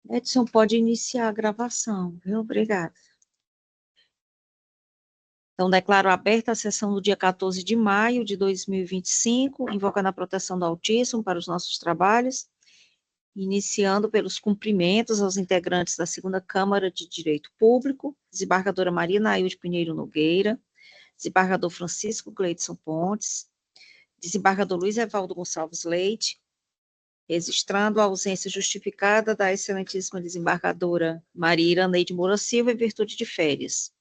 Edson, pode iniciar a gravação, viu? Obrigada. Então, declaro aberta a sessão do dia 14 de maio de 2025, invocando a proteção do Altíssimo para os nossos trabalhos, iniciando pelos cumprimentos aos integrantes da segunda Câmara de Direito Público, desembargadora Maria Nailde Pinheiro Nogueira, desembargador Francisco Gleidson Pontes, desembargador Luiz Evaldo Gonçalves Leite, registrando a ausência justificada da excelentíssima desembargadora Maria Iraneide Moura Silva em virtude de férias.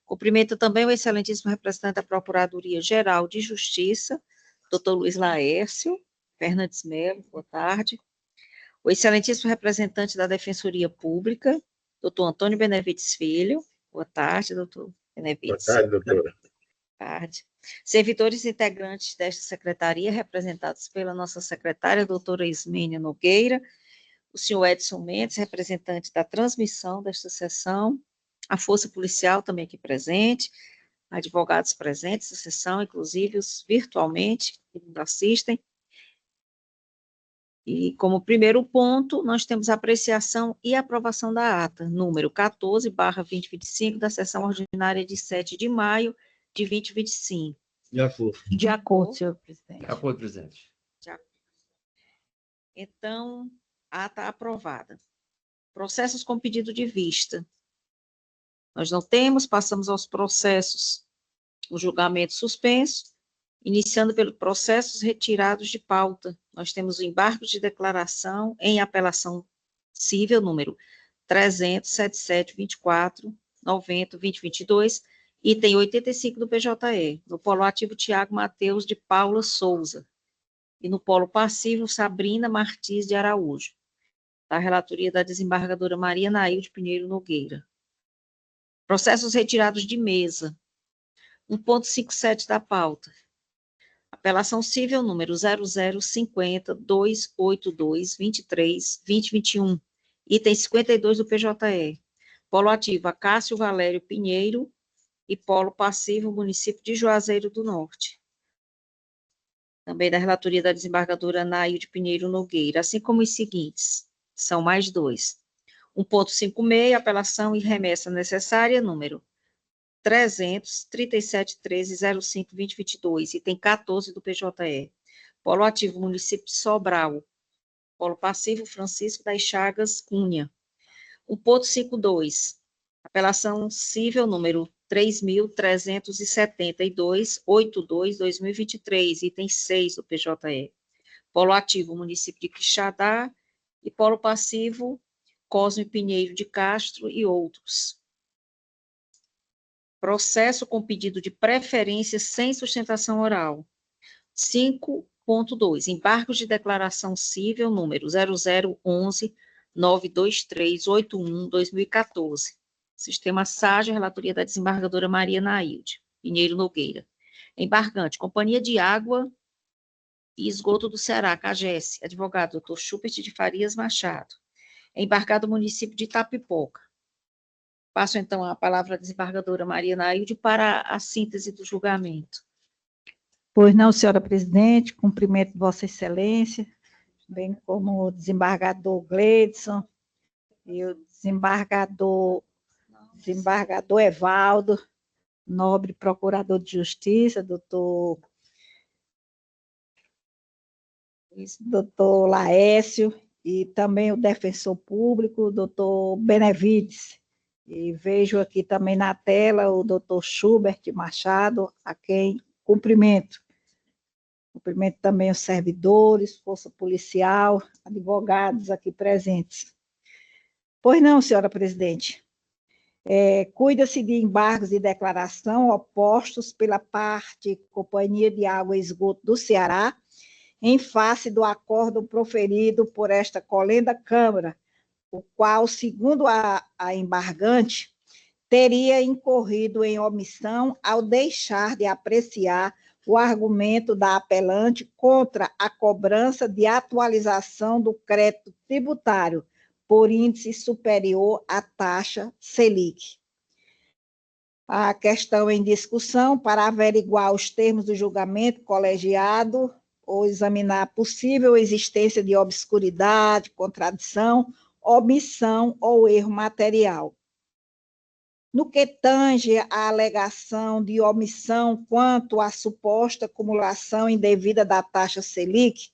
Cumprimento também o excelentíssimo representante da Procuradoria-Geral de Justiça, doutor Luiz Laércio Fernandes Melo, boa tarde. O excelentíssimo representante da Defensoria Pública, doutor Antônio Benevides Filho, boa tarde, doutor Benevides. Boa tarde, doutora. Boa tarde. Servidores integrantes desta secretaria, representados pela nossa secretária, doutora Ismênia Nogueira, o senhor Edson Mendes, representante da transmissão desta sessão, a Força Policial também aqui presente, advogados presentes na sessão, inclusive os virtualmente, que nos assistem. E como primeiro ponto, nós temos a apreciação e aprovação da ata, número 14/2025, da sessão ordinária de 7 de maio de 2025. De acordo. De acordo, senhor presidente. De acordo, presidente. De acordo. Então, ata aprovada. Processos com pedido de vista. Nós não temos, passamos aos processos, o julgamento suspenso, iniciando pelos processos retirados de pauta. Nós temos o embargo de declaração em apelação cível, número 3007724902022, item 85 do PJE, no polo ativo Tiago Mateus de Paula Souza, e no polo passivo Sabrina Martins de Araújo, da relatoria da desembargadora Maria Nailde Pinheiro Nogueira. Processos retirados de mesa. 1.57 da pauta. Apelação cível número 0050-282-23-2021, item 52 do PJE. Polo ativo Acácio Valério Pinheiro e polo passivo município de Juazeiro do Norte. Também da relatoria da desembargadora Nailde Pinheiro Nogueira, assim como os seguintes, são mais dois. 1.56, apelação e remessa necessária, número 300-3713-05-2022, item 14 do PJE. Polo ativo, município de Sobral. Polo passivo, Francisco das Chagas Cunha. 1.52, apelação cível número 3.372-82-2023, item 6 do PJE. Polo ativo, município de Quixadá. E polo passivo, Cosme Pinheiro de Castro e outros. Processo com pedido de preferência sem sustentação oral. 5.2, embargos de declaração cível número 0011-92381-2014. Sistema SAGE, relatoria da desembargadora Maria Nailde Pinheiro Nogueira. Embargante, Companhia de Água e Esgoto do Ceará, CAGES, advogado Dr. Schubert de Farias Machado. Embargado município de Itapipoca. Passo, então, a palavra à desembargadora Maria Nailde para a síntese do julgamento. Pois não, senhora presidente, cumprimento Vossa Excelência, bem como o desembargador Gleidson e o desembargador Evaldo, nobre procurador de justiça, doutor Laércio, e também o defensor público, doutor Benevides. E vejo aqui também na tela o doutor Schubert Machado, a quem cumprimento. Cumprimento também os servidores, força policial, advogados aqui presentes. Pois não, senhora presidente. Cuida-se de embargos de declaração opostos pela parte Companhia de Água e Esgoto do Ceará, em face do acórdão proferido por esta colenda Câmara, o qual, segundo a embargante, teria incorrido em omissão ao deixar de apreciar o argumento da apelante contra a cobrança de atualização do crédito tributário por índice superior à taxa Selic. A questão em discussão, para averiguar os termos do julgamento colegiado ou examinar a possível existência de obscuridade, contradição omissão ou erro material. No que tange à alegação de omissão quanto à suposta acumulação indevida da taxa Selic,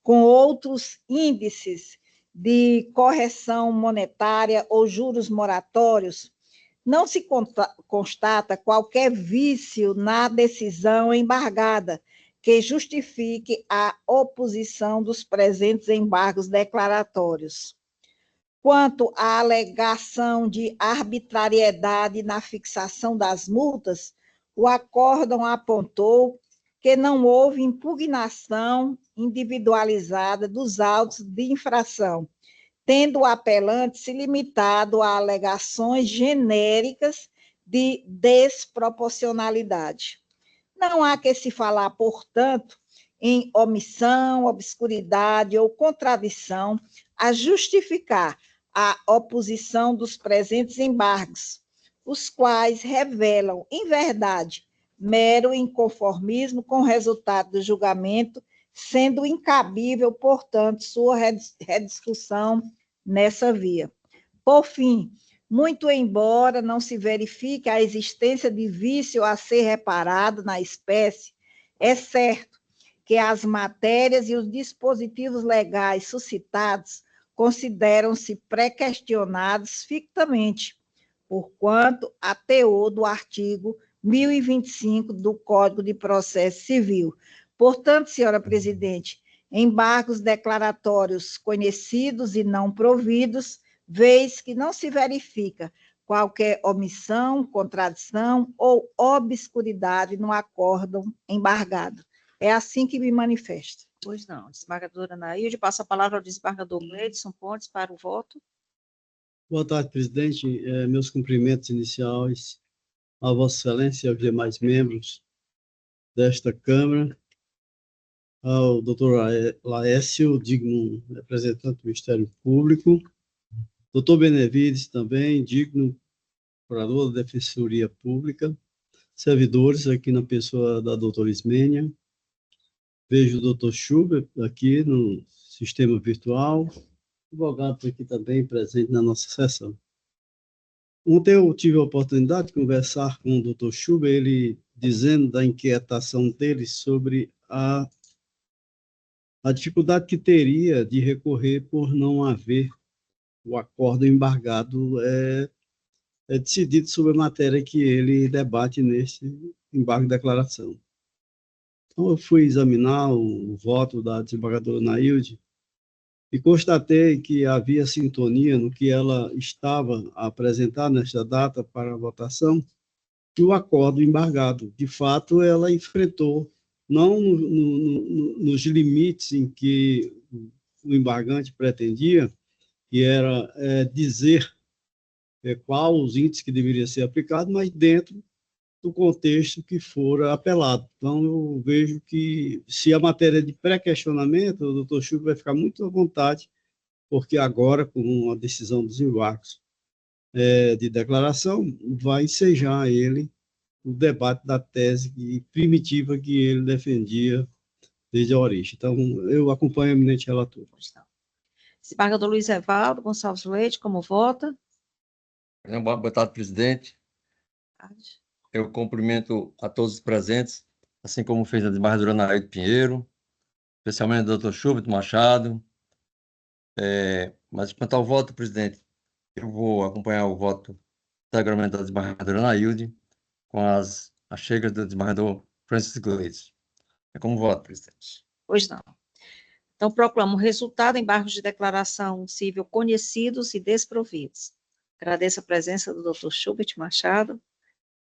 com outros índices de correção monetária ou juros moratórios, não se constata qualquer vício na decisão embargada que justifique a oposição dos presentes embargos declaratórios. Quanto à alegação de arbitrariedade na fixação das multas, o acórdão apontou que não houve impugnação individualizada dos autos de infração, tendo o apelante se limitado a alegações genéricas de desproporcionalidade. Não há que se falar, portanto, em omissão, obscuridade ou contradição a justificar a oposição dos presentes embargos, os quais revelam, em verdade, mero inconformismo com o resultado do julgamento, sendo incabível, portanto, sua rediscussão nessa via. Por fim, muito embora não se verifique a existência de vício a ser reparado na espécie, é certo que as matérias e os dispositivos legais suscitados consideram-se pré-questionados fictamente, porquanto a teor do artigo 1025 do Código de Processo Civil. Portanto, senhora presidente, embargos declaratórios conhecidos e não providos, vez que não se verifica qualquer omissão, contradição ou obscuridade no acórdão embargado. É assim que me manifesto. Pois não. Desembargadora Anaílde, passa a palavra ao desembargador Gleidson Pontes para o voto. Boa tarde, presidente. Meus cumprimentos iniciais a Vossa Excelência e aos demais membros desta Câmara, ao doutor Laércio, digno representante do Ministério Público, doutor Benevides, também digno procurador da Defensoria Pública, servidores aqui na pessoa da doutora Ismênia, vejo o doutor Schubert aqui no sistema virtual, advogado aqui também presente na nossa sessão. Ontem eu tive a oportunidade de conversar com o doutor Schubert, ele dizendo da inquietação dele sobre a dificuldade que teria de recorrer por não haver o acordo embargado decidido sobre a matéria que ele debate nesse embargo de declaração. Então, eu fui examinar o voto da desembargadora Anaílde e constatei que havia sintonia no que ela estava a apresentar nesta data para a votação e o acordo embargado. De fato, ela enfrentou, não nos limites em que o embargante pretendia, que era dizer qual os índices que deveria ser aplicado, mas dentro do contexto que fora apelado. Então, eu vejo que, se a matéria é de pré-questionamento, o doutor Schubert vai ficar muito à vontade, porque agora, com a decisão dos embargos de declaração, vai ensejar ele o debate da tese primitiva que ele defendia desde a origem. Então, eu acompanho o eminente relator. Desembargador Luiz Evaldo Gonçalves Leite, como vota? Boa tarde, presidente. Eu cumprimento a todos os presentes, assim como fez a desembargadora Anaílde Pinheiro, especialmente o doutor Schubert Machado. Mas quanto ao voto, presidente, eu vou acompanhar o voto integralmente da desembargadora Anaílde com as chegas do desembargador Francis Gleidson. É como voto, presidente. Pois não. Então, proclamo o resultado em embargos de declaração civil conhecidos e desprovidos. Agradeço a presença do doutor Schubert Machado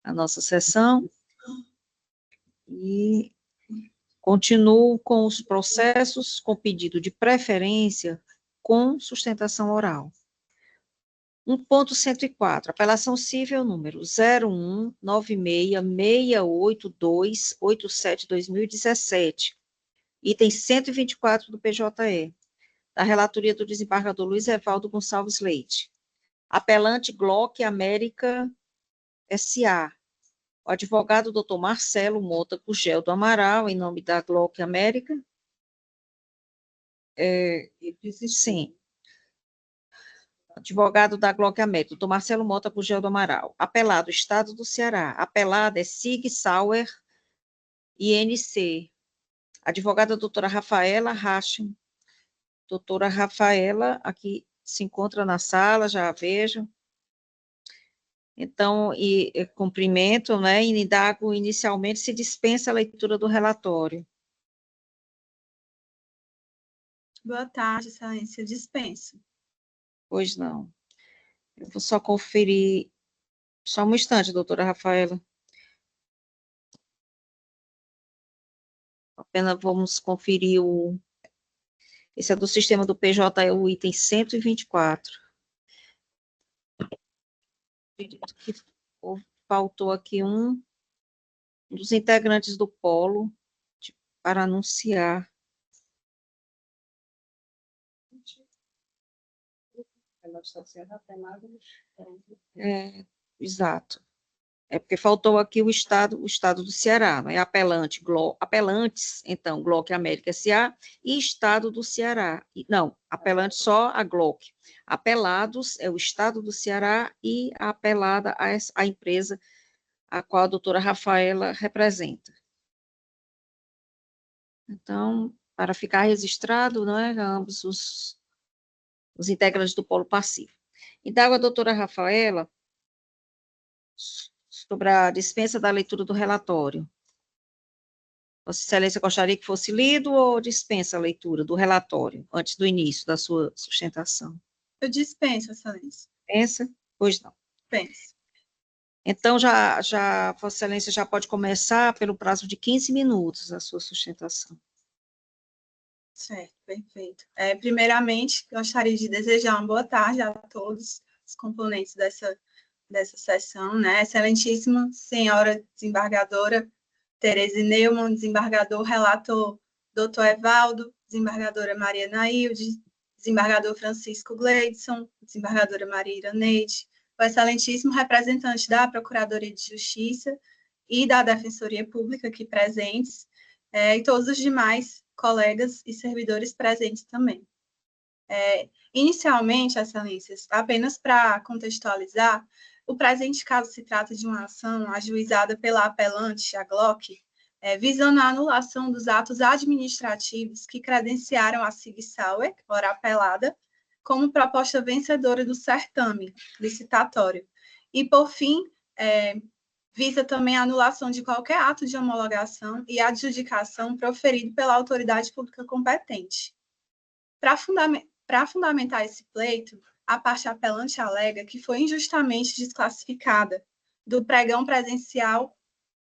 na nossa sessão e continuo com os processos com pedido de preferência com sustentação oral. 1.104, apelação civil número 0196868287-2017, item 124 do PJE, da relatoria do desembargador Luiz Evaldo Gonçalves Leite. Apelante Glock América S.A. O advogado Dr. Marcelo Mota Gugel do Amaral, em nome da Glock América. Sim. Advogado da Glock América, doutor Marcelo Mota Gugel do Amaral. Apelado, Estado do Ceará. Apelada é Sig Sauer, INC. Advogada doutora Rafaela Rachin. Doutora Rafaela, aqui se encontra na sala, já a vejo. Então, cumprimento, né, e indago inicialmente se dispensa a leitura do relatório. Boa tarde, excelência, dispenso. Pois não. Eu vou só conferir, só um instante, doutora Rafaela. Apenas vamos conferir esse é do sistema do PJ, é o item 124. Acredito que faltou aqui um dos integrantes do polo para anunciar. Exato. É porque faltou aqui o estado do Ceará, não é? Apelantes, então, Glock América S.A. e Estado do Ceará. Não, apelante só a Glock. Apelados é o Estado do Ceará e a apelada a empresa a qual a doutora Rafaela representa. Então, para ficar registrado, não é, ambos os integrantes do Polo Pacífico. Então, a doutora Rafaela, sobre a dispensa da leitura do relatório. Vossa Excelência gostaria que fosse lido ou dispensa a leitura do relatório, antes do início da sua sustentação? Eu dispenso, excelência. Pensa? Pois não. Penso. Então, Vossa Excelência já pode começar pelo prazo de 15 minutos a sua sustentação. Certo, perfeito. Primeiramente, gostaria de desejar uma boa tarde a todos os componentes dessa sessão, né? Excelentíssima senhora desembargadora Tereza Neumann, desembargador relator doutor Evaldo, desembargadora Maria Nailde, desembargador Francisco Gleidson, desembargadora Maria Iraneide, o excelentíssimo representante da Procuradoria de Justiça e da Defensoria Pública aqui presentes, e todos os demais colegas e servidores presentes também. Inicialmente, excelências, apenas para contextualizar, o presente caso se trata de uma ação ajuizada pela apelante, a Glock, visando a anulação dos atos administrativos que credenciaram a Sig Sauer, ora apelada, como proposta vencedora do certame licitatório. E, por fim, visa também a anulação de qualquer ato de homologação e adjudicação proferido pela autoridade pública competente. Para fundamentar esse pleito, a parte apelante alega que foi injustamente desclassificada do pregão presencial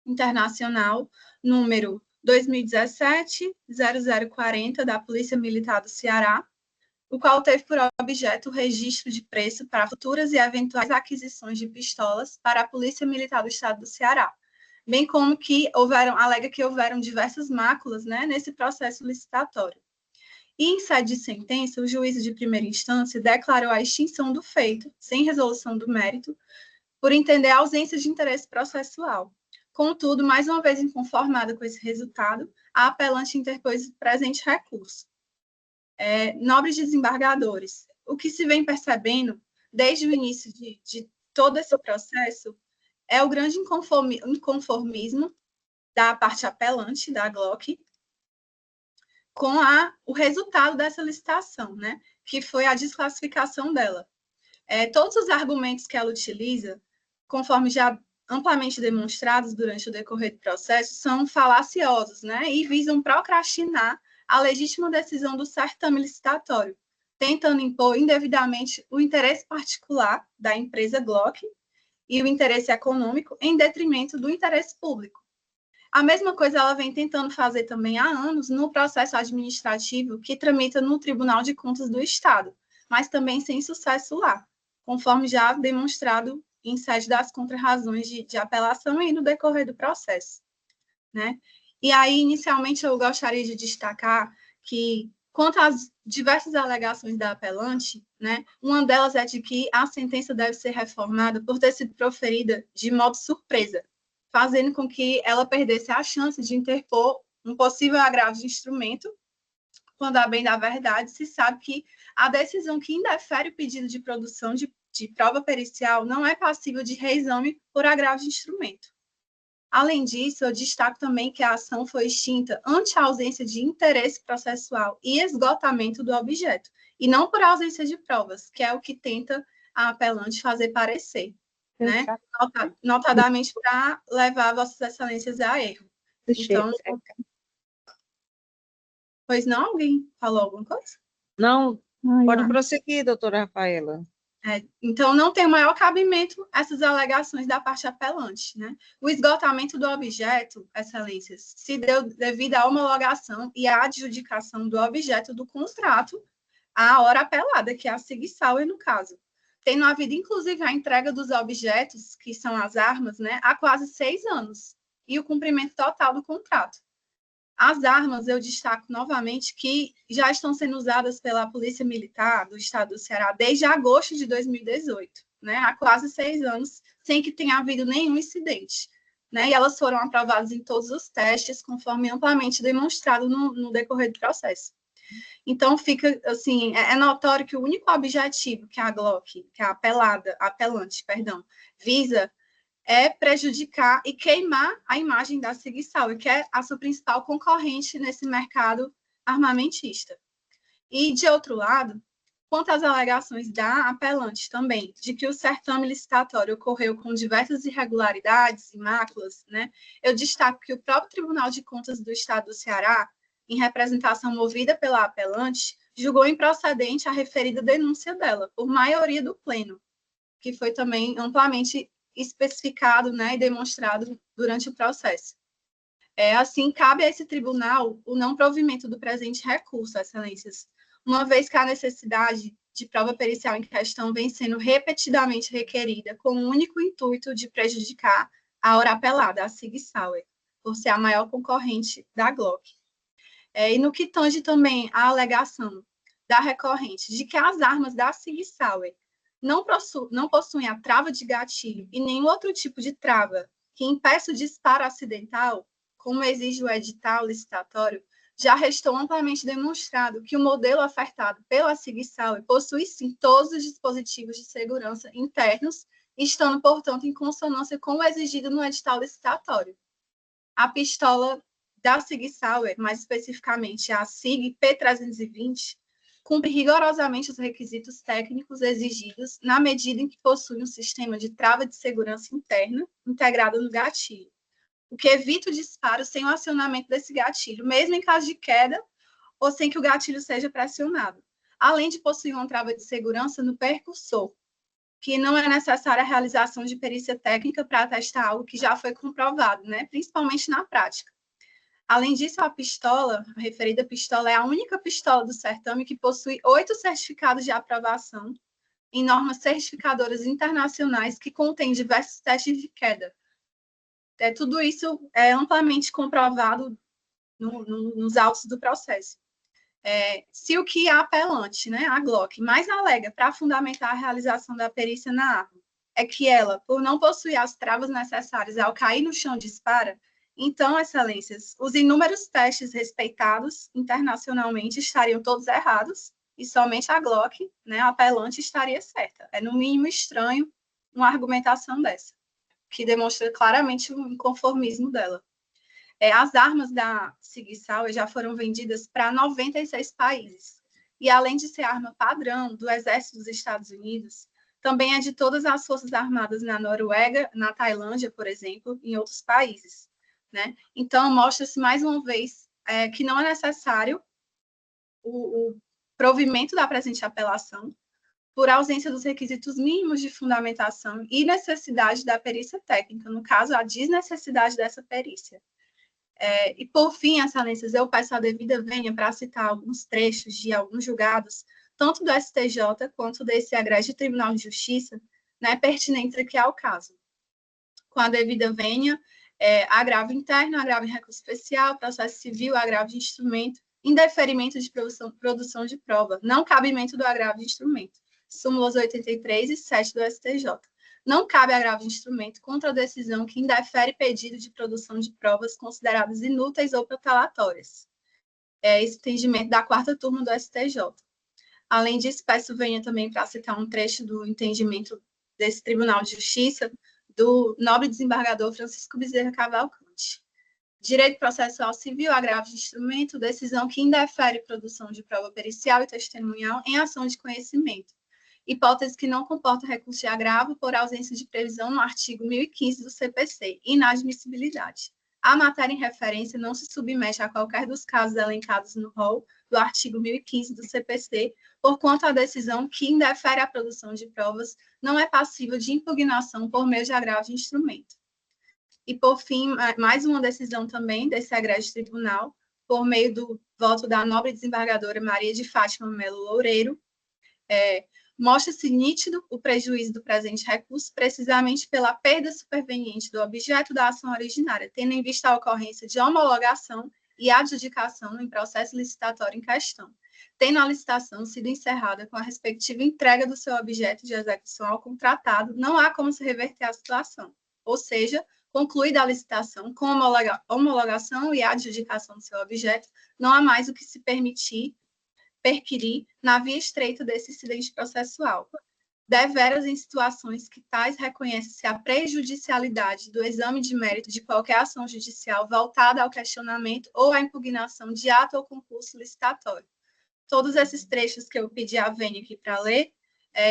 internacional número 2017-0040 da Polícia Militar do Ceará, o qual teve por objeto o registro de preço para futuras e eventuais aquisições de pistolas para a Polícia Militar do Estado do Ceará, bem como que alega que houveram diversas máculas, né, nesse processo licitatório. E, em sede de sentença, o juízo de primeira instância declarou a extinção do feito, sem resolução do mérito, por entender a ausência de interesse processual. Contudo, mais uma vez inconformada com esse resultado, a apelante interpôs o presente recurso. Nobres desembargadores, o que se vem percebendo desde o início de todo esse processo é o grande inconformismo da parte apelante, da Glock, com o resultado dessa licitação, né, que foi a desclassificação dela. Todos os argumentos que ela utiliza, conforme já amplamente demonstrados durante o decorrer do processo, são falaciosos, né, e visam procrastinar a legítima decisão do certame licitatório, tentando impor indevidamente o interesse particular da empresa Glock e o interesse econômico em detrimento do interesse público. A mesma coisa ela vem tentando fazer também há anos no processo administrativo que tramita no Tribunal de Contas do Estado, mas também sem sucesso lá, conforme já demonstrado em sede das contrarrazões de apelação e no decorrer do processo, né? E aí, inicialmente, eu gostaria de destacar que, quanto às diversas alegações da apelante, né, uma delas é de que a sentença deve ser reformada por ter sido proferida de modo surpresa, fazendo com que ela perdesse a chance de interpor um possível agravo de instrumento quando, a bem da verdade, se sabe que a decisão que indefere o pedido de produção de prova pericial não é passível de reexame por agravo de instrumento. Além disso, eu destaco também que a ação foi extinta ante a ausência de interesse processual e esgotamento do objeto, e não por ausência de provas, que é o que tenta a apelante fazer parecer, né? Notadamente para levar Vossas Excelências a erro. Então, pois não? Alguém falou alguma coisa? Não, pode prosseguir, doutora Rafaela. Então, não tem maior cabimento essas alegações da parte apelante, né? O esgotamento do objeto, excelências, se deu devido à homologação e à adjudicação do objeto do contrato à hora apelada, que é a Sig Sauer, no caso. Tendo havido, inclusive, a entrega dos objetos, que são as armas, né, há quase 6 anos, e o cumprimento total do contrato. As armas, eu destaco novamente que já estão sendo usadas pela Polícia Militar do Estado do Ceará desde agosto de 2018, né? Há quase 6 anos, sem que tenha havido nenhum incidente, né? E elas foram aprovadas em todos os testes, conforme amplamente demonstrado no decorrer do processo. Então, fica, assim, é notório que o único objetivo que a Glock, que a apelante, visa é prejudicar e queimar a imagem da Sig Sauer, que é a sua principal concorrente nesse mercado armamentista. E, de outro lado, quanto às alegações da apelante também, de que o certame licitatório ocorreu com diversas irregularidades e máculas, né, eu destaco que o próprio Tribunal de Contas do Estado do Ceará, em representação movida pela apelante, julgou improcedente a referida denúncia dela, por maioria do pleno, que foi também amplamente especificado, né, e demonstrado durante o processo. Assim, cabe a esse tribunal o não provimento do presente recurso, excelências, uma vez que a necessidade de prova pericial em questão vem sendo repetidamente requerida com o único intuito de prejudicar a hora apelada, a Sig Sauer, por ser a maior concorrente da Glock. E no que tange também a alegação da recorrente de que as armas da Sig Sauer não possuem a trava de gatilho e nenhum outro tipo de trava que impeça o disparo acidental, como exige o edital licitatório, já restou amplamente demonstrado que o modelo ofertado pela Sig Sauer possui, sim, todos os dispositivos de segurança internos, estando, portanto, em consonância com o exigido no edital licitatório. A pistola da Sig Sauer, mais especificamente a Sig P320, cumpre rigorosamente os requisitos técnicos exigidos na medida em que possui um sistema de trava de segurança interna integrado no gatilho, o que evita o disparo sem o acionamento desse gatilho, mesmo em caso de queda ou sem que o gatilho seja pressionado, além de possuir uma trava de segurança no percussor, que não é necessária a realização de perícia técnica para atestar algo que já foi comprovado, né, principalmente na prática. Além disso, a referida pistola, é a única pistola do certame que possui 8 certificados de aprovação em normas certificadoras internacionais que contêm diversos testes de queda. Tudo isso é amplamente comprovado nos autos do processo. Se o que a apelante, né, a Glock, mais alega para fundamentar a realização da perícia na arma é que ela, por não possuir as travas necessárias ao cair no chão, dispara, então, excelências, os inúmeros testes respeitados internacionalmente estariam todos errados e somente a Glock, né, a apelante, estaria certa. É, no mínimo, estranho uma argumentação dessa, que demonstra claramente o inconformismo dela. As armas da Sig Sauer já foram vendidas para 96 países. E, além de ser arma padrão do Exército dos Estados Unidos, também é de todas as forças armadas na Noruega, na Tailândia, por exemplo, e em outros países, né? Então, mostra-se mais uma vez que não é necessário o provimento da presente apelação por ausência dos requisitos mínimos de fundamentação e necessidade da perícia técnica, no caso, a desnecessidade dessa perícia. E, por fim, excelências, eu peço a devida vênia para citar alguns trechos de alguns julgados, tanto do STJ quanto desse egrégio Tribunal de Justiça, né, pertinentes aqui ao caso. Com a devida vênia, agravo interno, agravo em recurso especial, processo civil, agravo de instrumento, indeferimento de produção de prova, não cabimento do agravo de instrumento. Súmulas 83 e 7 do STJ. Não cabe agravo de instrumento contra a decisão que indefere pedido de produção de provas consideradas inúteis ou protelatórias. esse entendimento da 4ª turma do STJ. Além disso, peço venha também para citar um trecho do entendimento desse Tribunal de Justiça do nobre desembargador Francisco Bezerra Cavalcante. Direito processual civil, agravo de instrumento, decisão que indefere produção de prova pericial e testemunhal em ação de conhecimento. Hipótese que não comporta recurso de agravo por ausência de previsão no artigo 1015 do CPC, inadmissibilidade. A matéria em referência não se submete a qualquer dos casos elencados no rol do artigo 1015 do CPC, porquanto a decisão que indefere a produção de provas não é passível de impugnação por meio de agravo de instrumento. E, por fim, mais uma decisão também desse egrégio tribunal, por meio do voto da nobre desembargadora Maria de Fátima Melo Loureiro, mostra-se nítido o prejuízo do presente recurso, precisamente pela perda superveniente do objeto da ação originária, tendo em vista a ocorrência de homologação e adjudicação em processo licitatório em questão, tendo a licitação sido encerrada com a respectiva entrega do seu objeto de execução ao contratado, não há como se reverter a situação, ou seja, concluída a licitação com homologação e adjudicação do seu objeto, não há mais o que se perquirir na via estreita desse incidente processual. Deveras em situações que tais reconhece-se a prejudicialidade do exame de mérito de qualquer ação judicial voltada ao questionamento ou à impugnação de ato ou concurso licitatório. Todos esses trechos que eu pedi a Vênia aqui para ler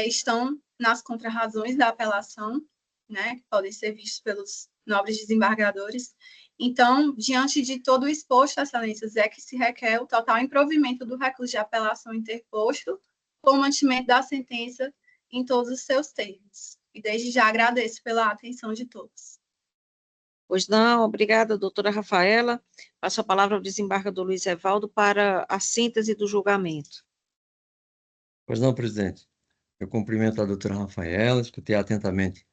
estão nas contrarrazões da apelação, né, que podem ser vistos pelos nobres desembargadores. Então, diante de todo o exposto, excelências, é que se requer o total improvimento do recurso de apelação interposto com o mantimento da sentença em todos os seus termos. E desde já agradeço pela atenção de todos. Pois não, obrigada, doutora Rafaela. Passo a palavra ao desembargador Luiz Evaldo para a síntese do julgamento. Pois não, presidente. Eu cumprimento a doutora Rafaela, escutei atentamente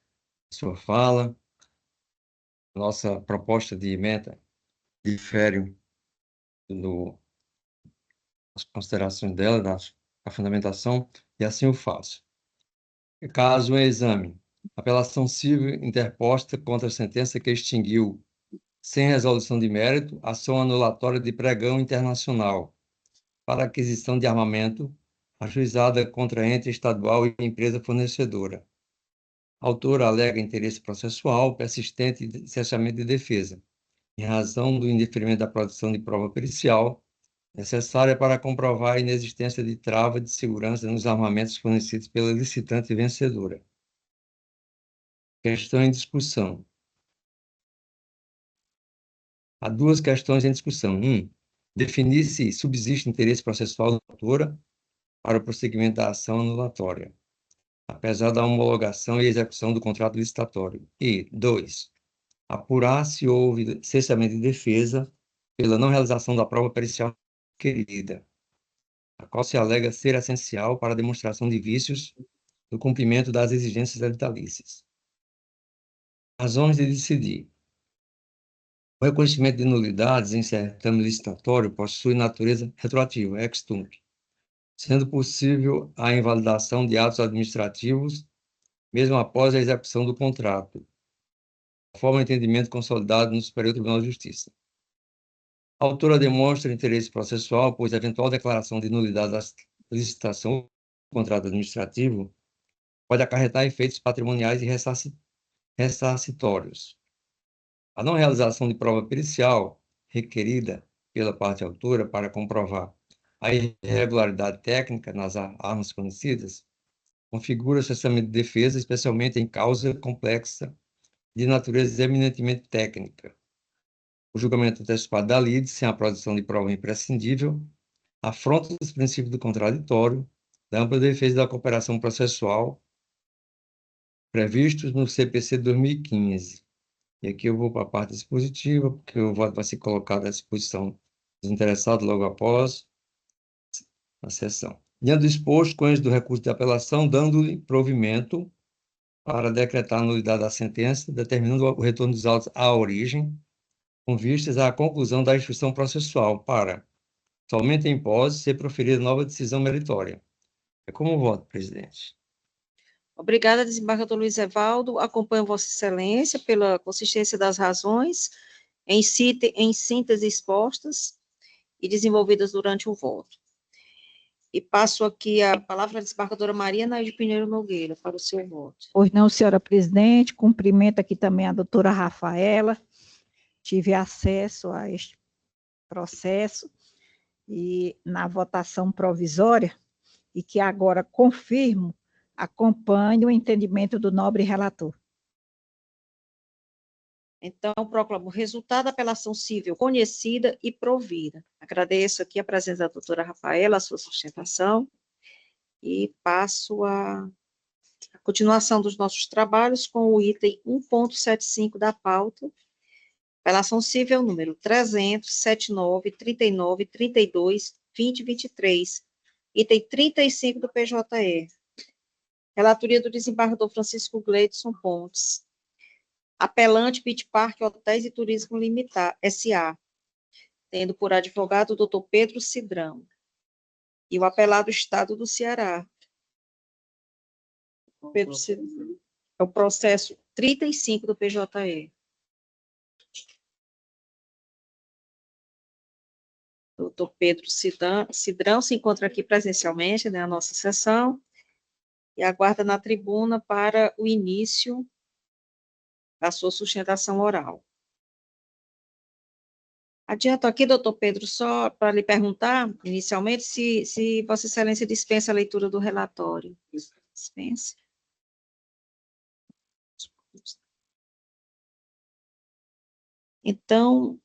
a sua fala. Nossa proposta de emenda difere das considerações dela, da fundamentação, e assim o faço. Caso em exame, apelação civil interposta contra a sentença que extinguiu, sem resolução de mérito, ação anulatória de pregão internacional para aquisição de armamento ajuizada contra ente estadual e empresa fornecedora. A autora alega interesse processual persistente de cessamento de defesa, em razão do indeferimento da produção de prova pericial necessária para comprovar a inexistência de trava de segurança nos armamentos fornecidos pela licitante vencedora. Questão em discussão. Há duas questões em discussão. Definir se subsiste interesse processual da autora para o prosseguimento da ação anulatória, apesar da homologação e execução do contrato licitatório. E, 2, apurar se houve cessamento de defesa pela não realização da prova pericial requerida, a qual se alega ser essencial para a demonstração de vícios no cumprimento das exigências editalícias. Razões de decidir. O reconhecimento de nulidades em certame licitatório possui natureza retroativa, ex tunc, sendo possível a invalidação de atos administrativos, mesmo após a execução do contrato, conforme o entendimento consolidado no Superior Tribunal de Justiça. A autora demonstra interesse processual, pois a eventual declaração de nulidade da licitação do contrato administrativo pode acarretar efeitos patrimoniais e ressarcitórios. A não realização de prova pericial requerida pela parte autora para comprovar a irregularidade técnica nas armas fornecidas configura cessamento de defesa, especialmente em causa complexa de natureza eminentemente técnica. O julgamento antecipado da lide, sem a produção de prova imprescindível, afronta os princípios do contraditório, da ampla defesa da cooperação processual previstos no CPC 2015. E aqui eu vou para a parte dispositiva, porque o voto vai ser colocado à disposição dos interessados logo após a sessão. Diante do exposto, com êxito do recurso de apelação, dando-lhe provimento para decretar a nulidade da sentença, determinando o retorno dos autos à origem, com vistas à conclusão da instrução processual, para, somente em hipótese, ser proferida nova decisão meritória. É como voto, presidente. Obrigada, desembargador Luiz Evaldo. Acompanho Vossa Excelência pela consistência das razões em síntese expostas e desenvolvidas durante o voto. E passo aqui a palavra à desembargadora Maria Naide Pinheiro Nogueira para o seu voto. Pois não, senhora presidente, cumprimento aqui também a doutora Rafaela, tive acesso a este processo e na votação provisória, e que agora confirmo, acompanho o entendimento do nobre relator. Então, proclamo o resultado da apelação civil conhecida e provida. Agradeço aqui a presença da doutora Rafaela, a sua sustentação, e passo a continuação dos nossos trabalhos com o item 1.75 da pauta, apelação civil número 300, 79, 39, 32, 20 e 23, item 35 do PJE. Relatoria do desembargador Francisco Gleidson Pontes. Apelante Beach Park Hotéis e Turismo Limitar, S.A., tendo por advogado o doutor Pedro Cidrão, e o apelado Estado do Ceará. Pedro Cidrão. É o processo 35 do PJE. Doutor Pedro Cidrão se encontra aqui presencialmente na nossa sessão e aguarda na tribuna para o início da sua sustentação oral. Adianto aqui, doutor Pedro, só para lhe perguntar, inicialmente, se Vossa Excelência dispensa a leitura do relatório. Dispensa. Então,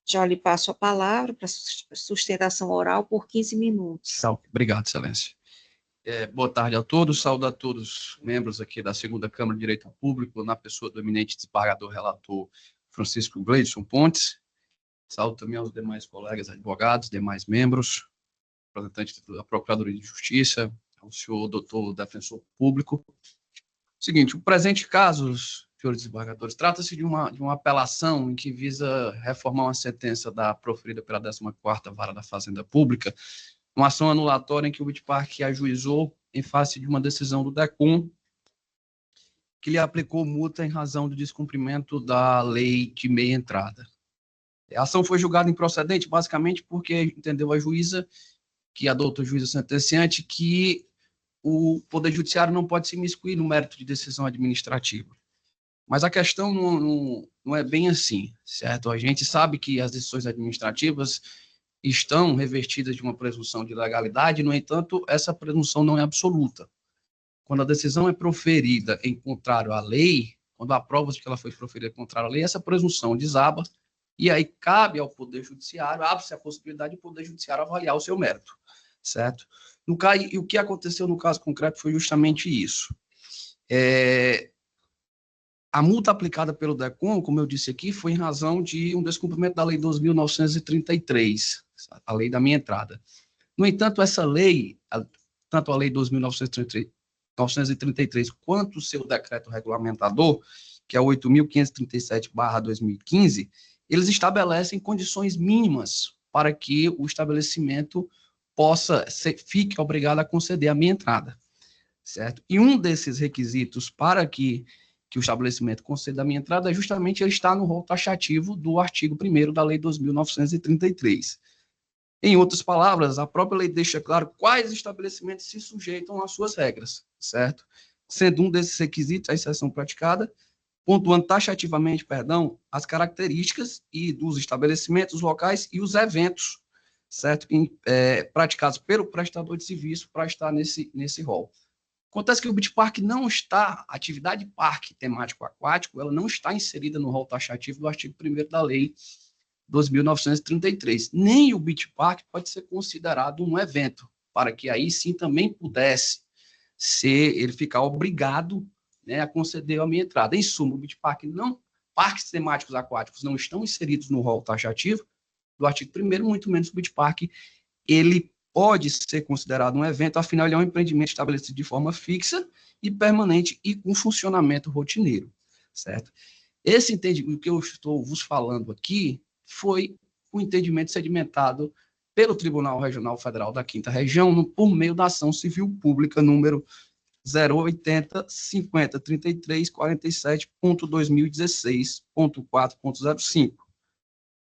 já lhe passo a palavra para sustentação oral por 15 minutos. Obrigado, Excelência. Boa tarde a todos, saúdo a todos os membros aqui da Segunda Câmara de Direito Público, na pessoa do eminente desembargador relator Francisco Gleidson Pontes. Saúdo também aos demais colegas advogados, demais membros, representantes da Procuradoria de Justiça, ao senhor doutor defensor público. Seguinte, o presente caso, senhores desembargadores, trata-se de uma apelação em que visa reformar uma sentença proferida pela 14ª Vara da Fazenda Pública, uma ação anulatória em que o Beach Park ajuizou em face de uma decisão do DECOM, que lhe aplicou multa em razão do descumprimento da lei de meia entrada. A ação foi julgada improcedente, basicamente porque entendeu a juíza, que adotou a juíza sentenciante, que o Poder Judiciário não pode se imiscuir no mérito de decisão administrativa. Mas a questão não é bem assim, certo? A gente sabe que as decisões administrativas estão revestidas de uma presunção de legalidade, no entanto, essa presunção não é absoluta. Quando a decisão é proferida em contrário à lei, quando há provas de que ela foi proferida em contrário à lei, essa presunção desaba, e aí cabe ao Poder Judiciário, abre-se a possibilidade do Poder Judiciário avaliar o seu mérito, certo? E o que aconteceu no caso concreto foi justamente isso. A multa aplicada pelo DECOM, como eu disse aqui, foi em razão de um descumprimento da Lei 2.933, a lei da minha entrada. No entanto, essa lei, tanto a Lei 2.933 quanto o seu decreto regulamentador, que é 8.537/2015, eles estabelecem condições mínimas para que o estabelecimento fique obrigado a conceder a minha entrada, certo? E um desses requisitos para que o estabelecimento conceda a minha entrada é justamente ele estar no rol taxativo do artigo 1º da Lei 2.933. Em outras palavras, a própria lei deixa claro quais estabelecimentos se sujeitam às suas regras, certo? Sendo um desses requisitos a exceção praticada, pontuando taxativamente, as características dos estabelecimentos locais e os eventos, certo? Praticados pelo prestador de serviço para estar nesse rol. Acontece que o Beach Park não está, a atividade parque temático aquático, ela não está inserida no rol taxativo do artigo 1º da Lei 2.933. Nem o Beach Park pode ser considerado um evento, para que aí sim também pudesse ele ficar obrigado, né, a conceder a minha entrada. Em suma, o Beach Park parques temáticos aquáticos não estão inseridos no rol taxativo do artigo 1º, muito menos o Beach Park, ele pode ser considerado um evento, afinal, ele é um empreendimento estabelecido de forma fixa e permanente e com funcionamento rotineiro, certo? Esse entendimento que eu estou vos falando aqui foi o entendimento sedimentado pelo Tribunal Regional Federal da 5ª Região por meio da ação civil pública número 080503347.2016.4.05,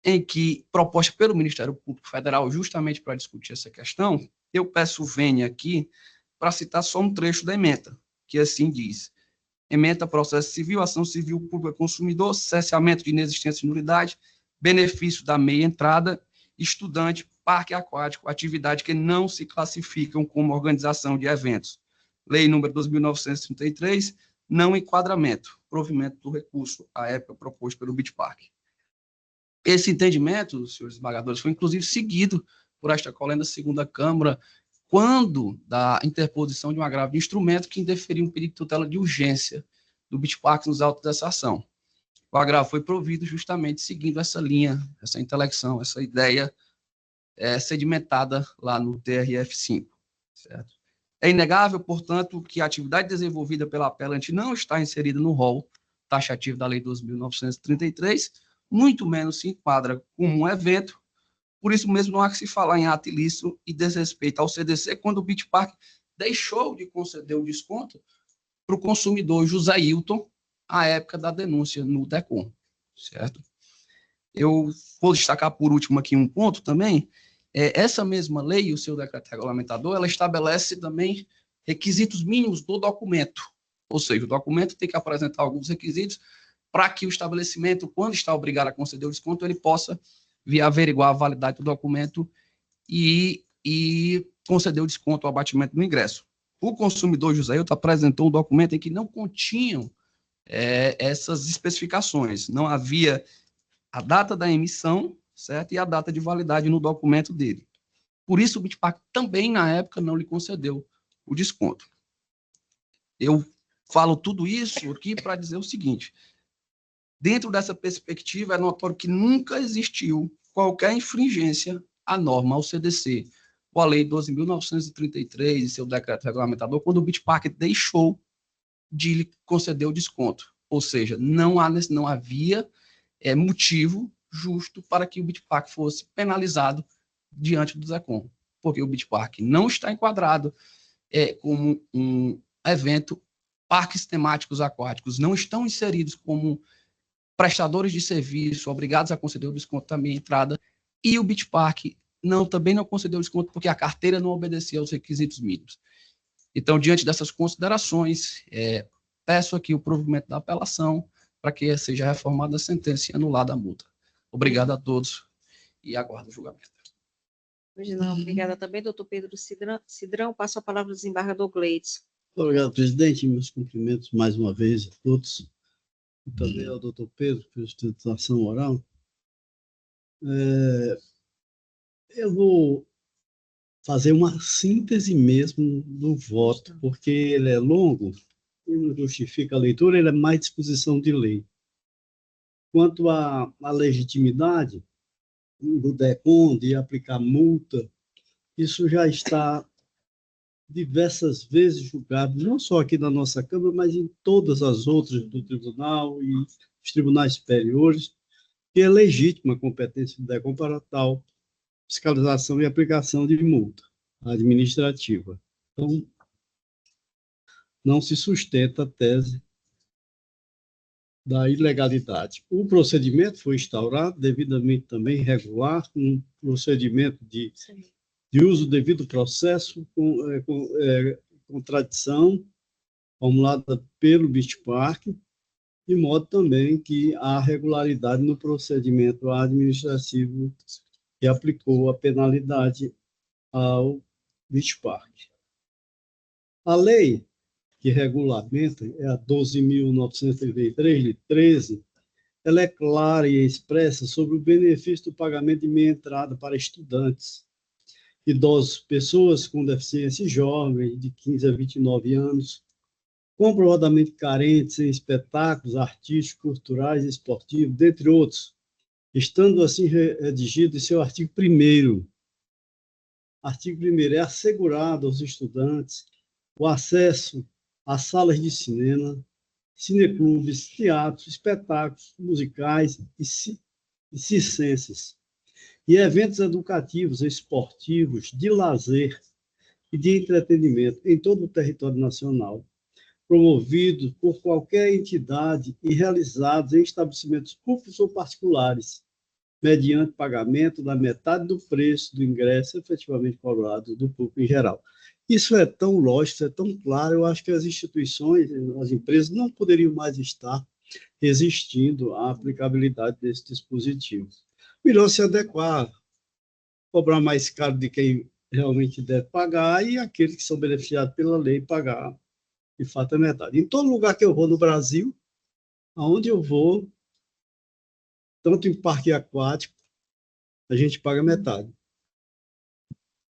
em que, proposta pelo Ministério Público Federal, justamente para discutir essa questão, eu peço vênia aqui para citar só um trecho da ementa, que assim diz: ementa processo civil, ação civil pública consumidor, cesseamento de inexistência de nulidade, benefício da meia entrada, estudante, parque aquático, atividade que não se classificam como organização de eventos. Lei número 2.933, não enquadramento, provimento do recurso, à época proposto pelo Beach Park. Esse entendimento, senhores esmagadores, foi inclusive seguido por esta colega da segunda Câmara, quando da interposição de um agravo de instrumento que indeferiu um pedido de tutela de urgência do Beach Park nos autos dessa ação. O agravo foi provido justamente seguindo essa linha, essa intelecção, essa ideia sedimentada lá no TRF5. Certo? É inegável, portanto, que a atividade desenvolvida pela apelante não está inserida no rol taxativo da Lei 2.933, muito menos se enquadra como um evento. Por isso mesmo, não há que se falar em ato ilícito e desrespeito ao CDC, quando o Beach Park deixou de conceder o desconto para o consumidor José Hilton, à época da denúncia no DECOM, certo? Eu vou destacar por último aqui um ponto também. Essa mesma lei, o seu decreto regulamentador, ela estabelece também requisitos mínimos do documento, ou seja, o documento tem que apresentar alguns requisitos para que o estabelecimento, quando está obrigado a conceder o desconto, ele possa vir averiguar a validade do documento e conceder o desconto ao abatimento do ingresso. O consumidor José Hilton apresentou um documento em que não continham essas especificações, não havia a data da emissão, certo? E a data de validade no documento dele. Por isso, o Beach Park também, na época, não lhe concedeu o desconto. Eu falo tudo isso aqui para dizer o seguinte: dentro dessa perspectiva, é notório que nunca existiu qualquer infringência à norma, ao CDC, ou à Lei 12.933 e seu decreto regulamentador, quando o Beach Park deixou de lhe conceder o desconto. Ou seja, não havia motivo justo para que o Beach Park fosse penalizado diante do ZECOM, porque o Beach Park não está enquadrado como um evento, parques temáticos aquáticos não estão inseridos como prestadores de serviço, obrigados a conceder o desconto também à entrada, e o Beach Park também não concedeu o desconto porque a carteira não obedecia aos requisitos mínimos. Então, diante dessas considerações, peço aqui o provimento da apelação para que seja reformada a sentença e anulada a multa. Obrigado a todos e aguardo o julgamento. Obrigada também, doutor Pedro Cidrão. Passo a palavra ao desembargador Gleidson. Obrigado, presidente. Meus cumprimentos mais uma vez a todos. E também ao doutor Pedro, pela sustentação oral. Eu vou fazer uma síntese mesmo do voto, porque ele é longo, e não justifica a leitura, ele é mais disposição de lei. Quanto à legitimidade do DECOM de aplicar multa, isso já está diversas vezes julgado, não só aqui na nossa Câmara, mas em todas as outras do tribunal e os tribunais superiores, que é legítima a competência do DECOM para tal fiscalização e aplicação de multa administrativa. Então, não se sustenta a tese da ilegalidade. O procedimento foi instaurado devidamente também regular, com um procedimento de uso devido processo, com contradição formulada pelo Beach Park, de modo também que há regularidade no procedimento administrativo que aplicou a penalidade ao Beach Park. A lei que regulamenta é a 12.933, de 13, ela é clara e expressa sobre o benefício do pagamento de meia entrada para estudantes, idosos, pessoas com deficiência e jovens de 15 a 29 anos, comprovadamente carentes em espetáculos artísticos, culturais e esportivos, dentre outros, estando assim redigido em seu artigo 1º. Artigo 1º, é assegurado aos estudantes o acesso às salas de cinema, cineclubes, teatros, espetáculos musicais e circenses, e eventos educativos, esportivos, de lazer e de entretenimento em todo o território nacional, promovidos por qualquer entidade e realizados em estabelecimentos públicos ou particulares, mediante pagamento da metade do preço do ingresso efetivamente cobrado do público em geral. Isso é tão lógico, é tão claro, eu acho que as instituições, as empresas não poderiam mais estar resistindo à aplicabilidade desse dispositivo. Melhor se adequar, cobrar mais caro de quem realmente deve pagar e aqueles que são beneficiados pela lei pagar, de fato, a metade. Em todo lugar que eu vou no Brasil, aonde eu vou, tanto em parque aquático, a gente paga metade.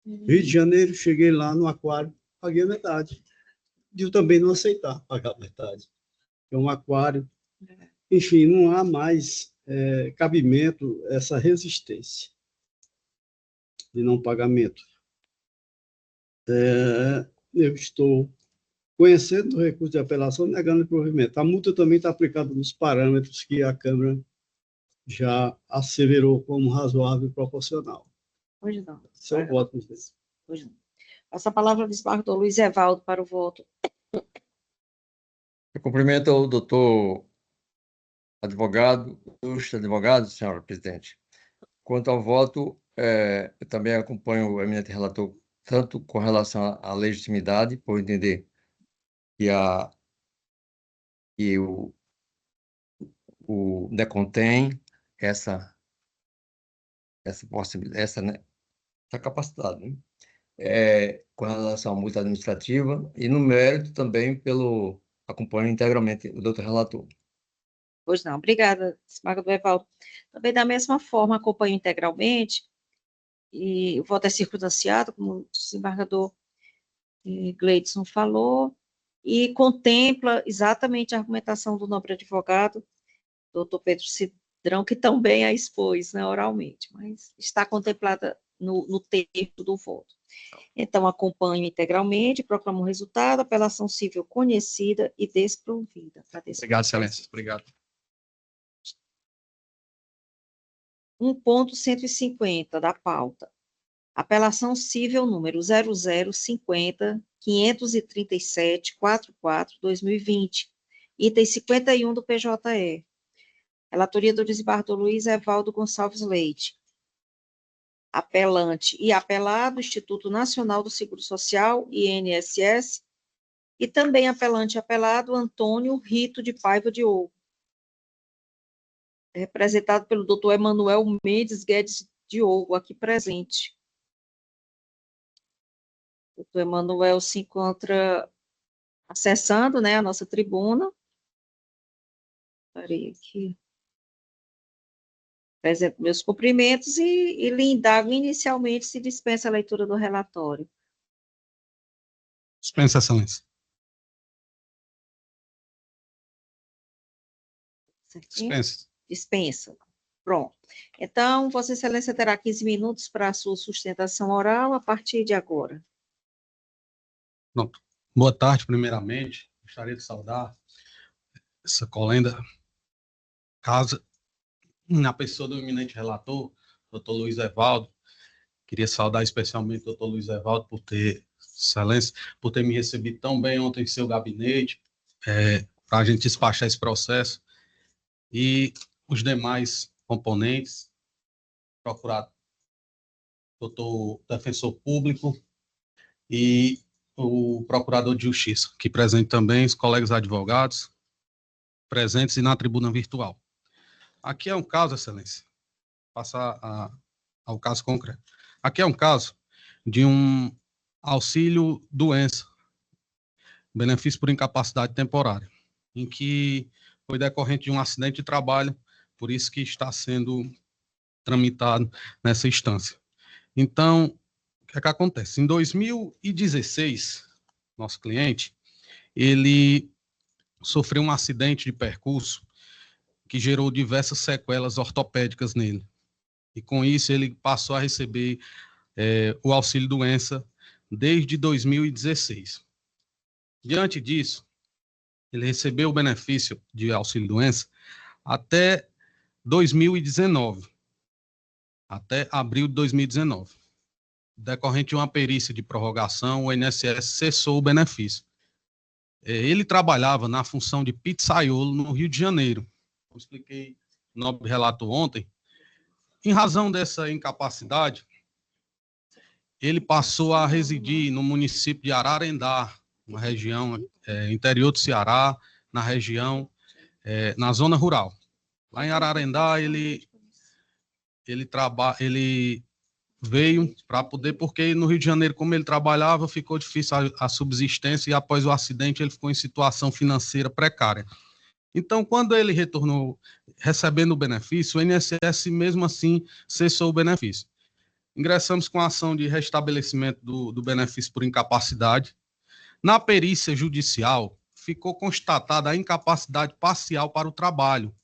Rio de Janeiro, cheguei lá no aquário, paguei a metade. E eu também não aceitar pagar a metade. É um aquário. Enfim, não há mais cabimento essa resistência de não pagamento. Eu estou conhecendo o recurso de apelação, negando o provimento. A multa também está aplicada nos parâmetros que a Câmara já asseverou como razoável e proporcional. Pois não. Seu voto, presidente. Pois não. Passa a palavra ao desembargador Luiz Evaldo para o voto. Eu cumprimento o doutor advogado, ilustre advogado, senhora presidente. Quanto ao voto, eu também acompanho o eminente relator, tanto com relação à legitimidade, por entender que o DECON essa possibilidade, essa capacidade, né? Com relação à multa administrativa e no mérito também acompanho integralmente o doutor relator. Pois não, obrigada, desembargador Evaldo. Também da mesma forma acompanho integralmente, e o voto é circunstanciado, como o desembargador Gleidson falou, e contempla exatamente a argumentação do nobre advogado, doutor Pedro Cidrão, que também a expôs, né, oralmente, mas está contemplada no texto do voto. Então, acompanho integralmente, proclamo o resultado, apelação civil conhecida e desprovida. Obrigado, excelência. Obrigado. 1.150 da pauta. Apelação civil número 0050-537-44-2020, item 51 do PJE. Relatoria do desembargador Luiz Evaldo Gonçalves Leite. Apelante e apelado, Instituto Nacional do Seguro Social, INSS, e também apelante e apelado, Antônio Rito de Paiva Diogo, representado pelo doutor Emanuel Mendes Guedes Diogo, aqui presente. O doutor Emanuel se encontra acessando, né, a nossa tribuna. Parei aqui. Apresento meus cumprimentos e lhe indago inicialmente se dispensa a leitura do relatório. Dispensa, excelência. Certinho? Dispensa. Dispensa. Pronto. Então, Vossa Excelência terá 15 minutos para a sua sustentação oral a partir de agora. Pronto. Boa tarde, primeiramente. Gostaria de saudar essa colenda casa na pessoa do eminente relator, doutor Luiz Evaldo. Queria saudar especialmente o doutor Luiz Evaldo por ter, excelência, por ter me recebido tão bem ontem em seu gabinete, para a gente despachar esse processo. E os demais componentes, procurado, doutor defensor público e o procurador de justiça, que presente também, os colegas advogados, presentes e na tribuna virtual. Aqui é um caso, excelência, passar ao caso concreto. Aqui é um caso de um auxílio doença, benefício por incapacidade temporária, em que foi decorrente de um acidente de trabalho, por isso que está sendo tramitado nessa instância. Então, o que é que acontece? Em 2016, nosso cliente, ele sofreu um acidente de percurso que gerou diversas sequelas ortopédicas nele. E com isso ele passou a receber o auxílio-doença desde 2016. Diante disso, ele recebeu o benefício de auxílio-doença até 2019, até abril de 2019. Decorrente de uma perícia de prorrogação, o INSS cessou o benefício. Ele trabalhava na função de pizzaiolo no Rio de Janeiro. Eu expliquei no nobre relator ontem, Em razão dessa incapacidade, ele passou a residir no município de Ararendá, uma região interior do Ceará, na região, na zona rural. Lá em Ararendá, ele veio para poder, porque no Rio de Janeiro, como ele trabalhava, ficou difícil a subsistência e após o acidente ele ficou em situação financeira precária. Então, quando ele retornou recebendo o benefício, o INSS mesmo assim cessou o benefício. Ingressamos com a ação de restabelecimento do benefício por incapacidade. Na perícia judicial, ficou constatada a incapacidade parcial para o trabalho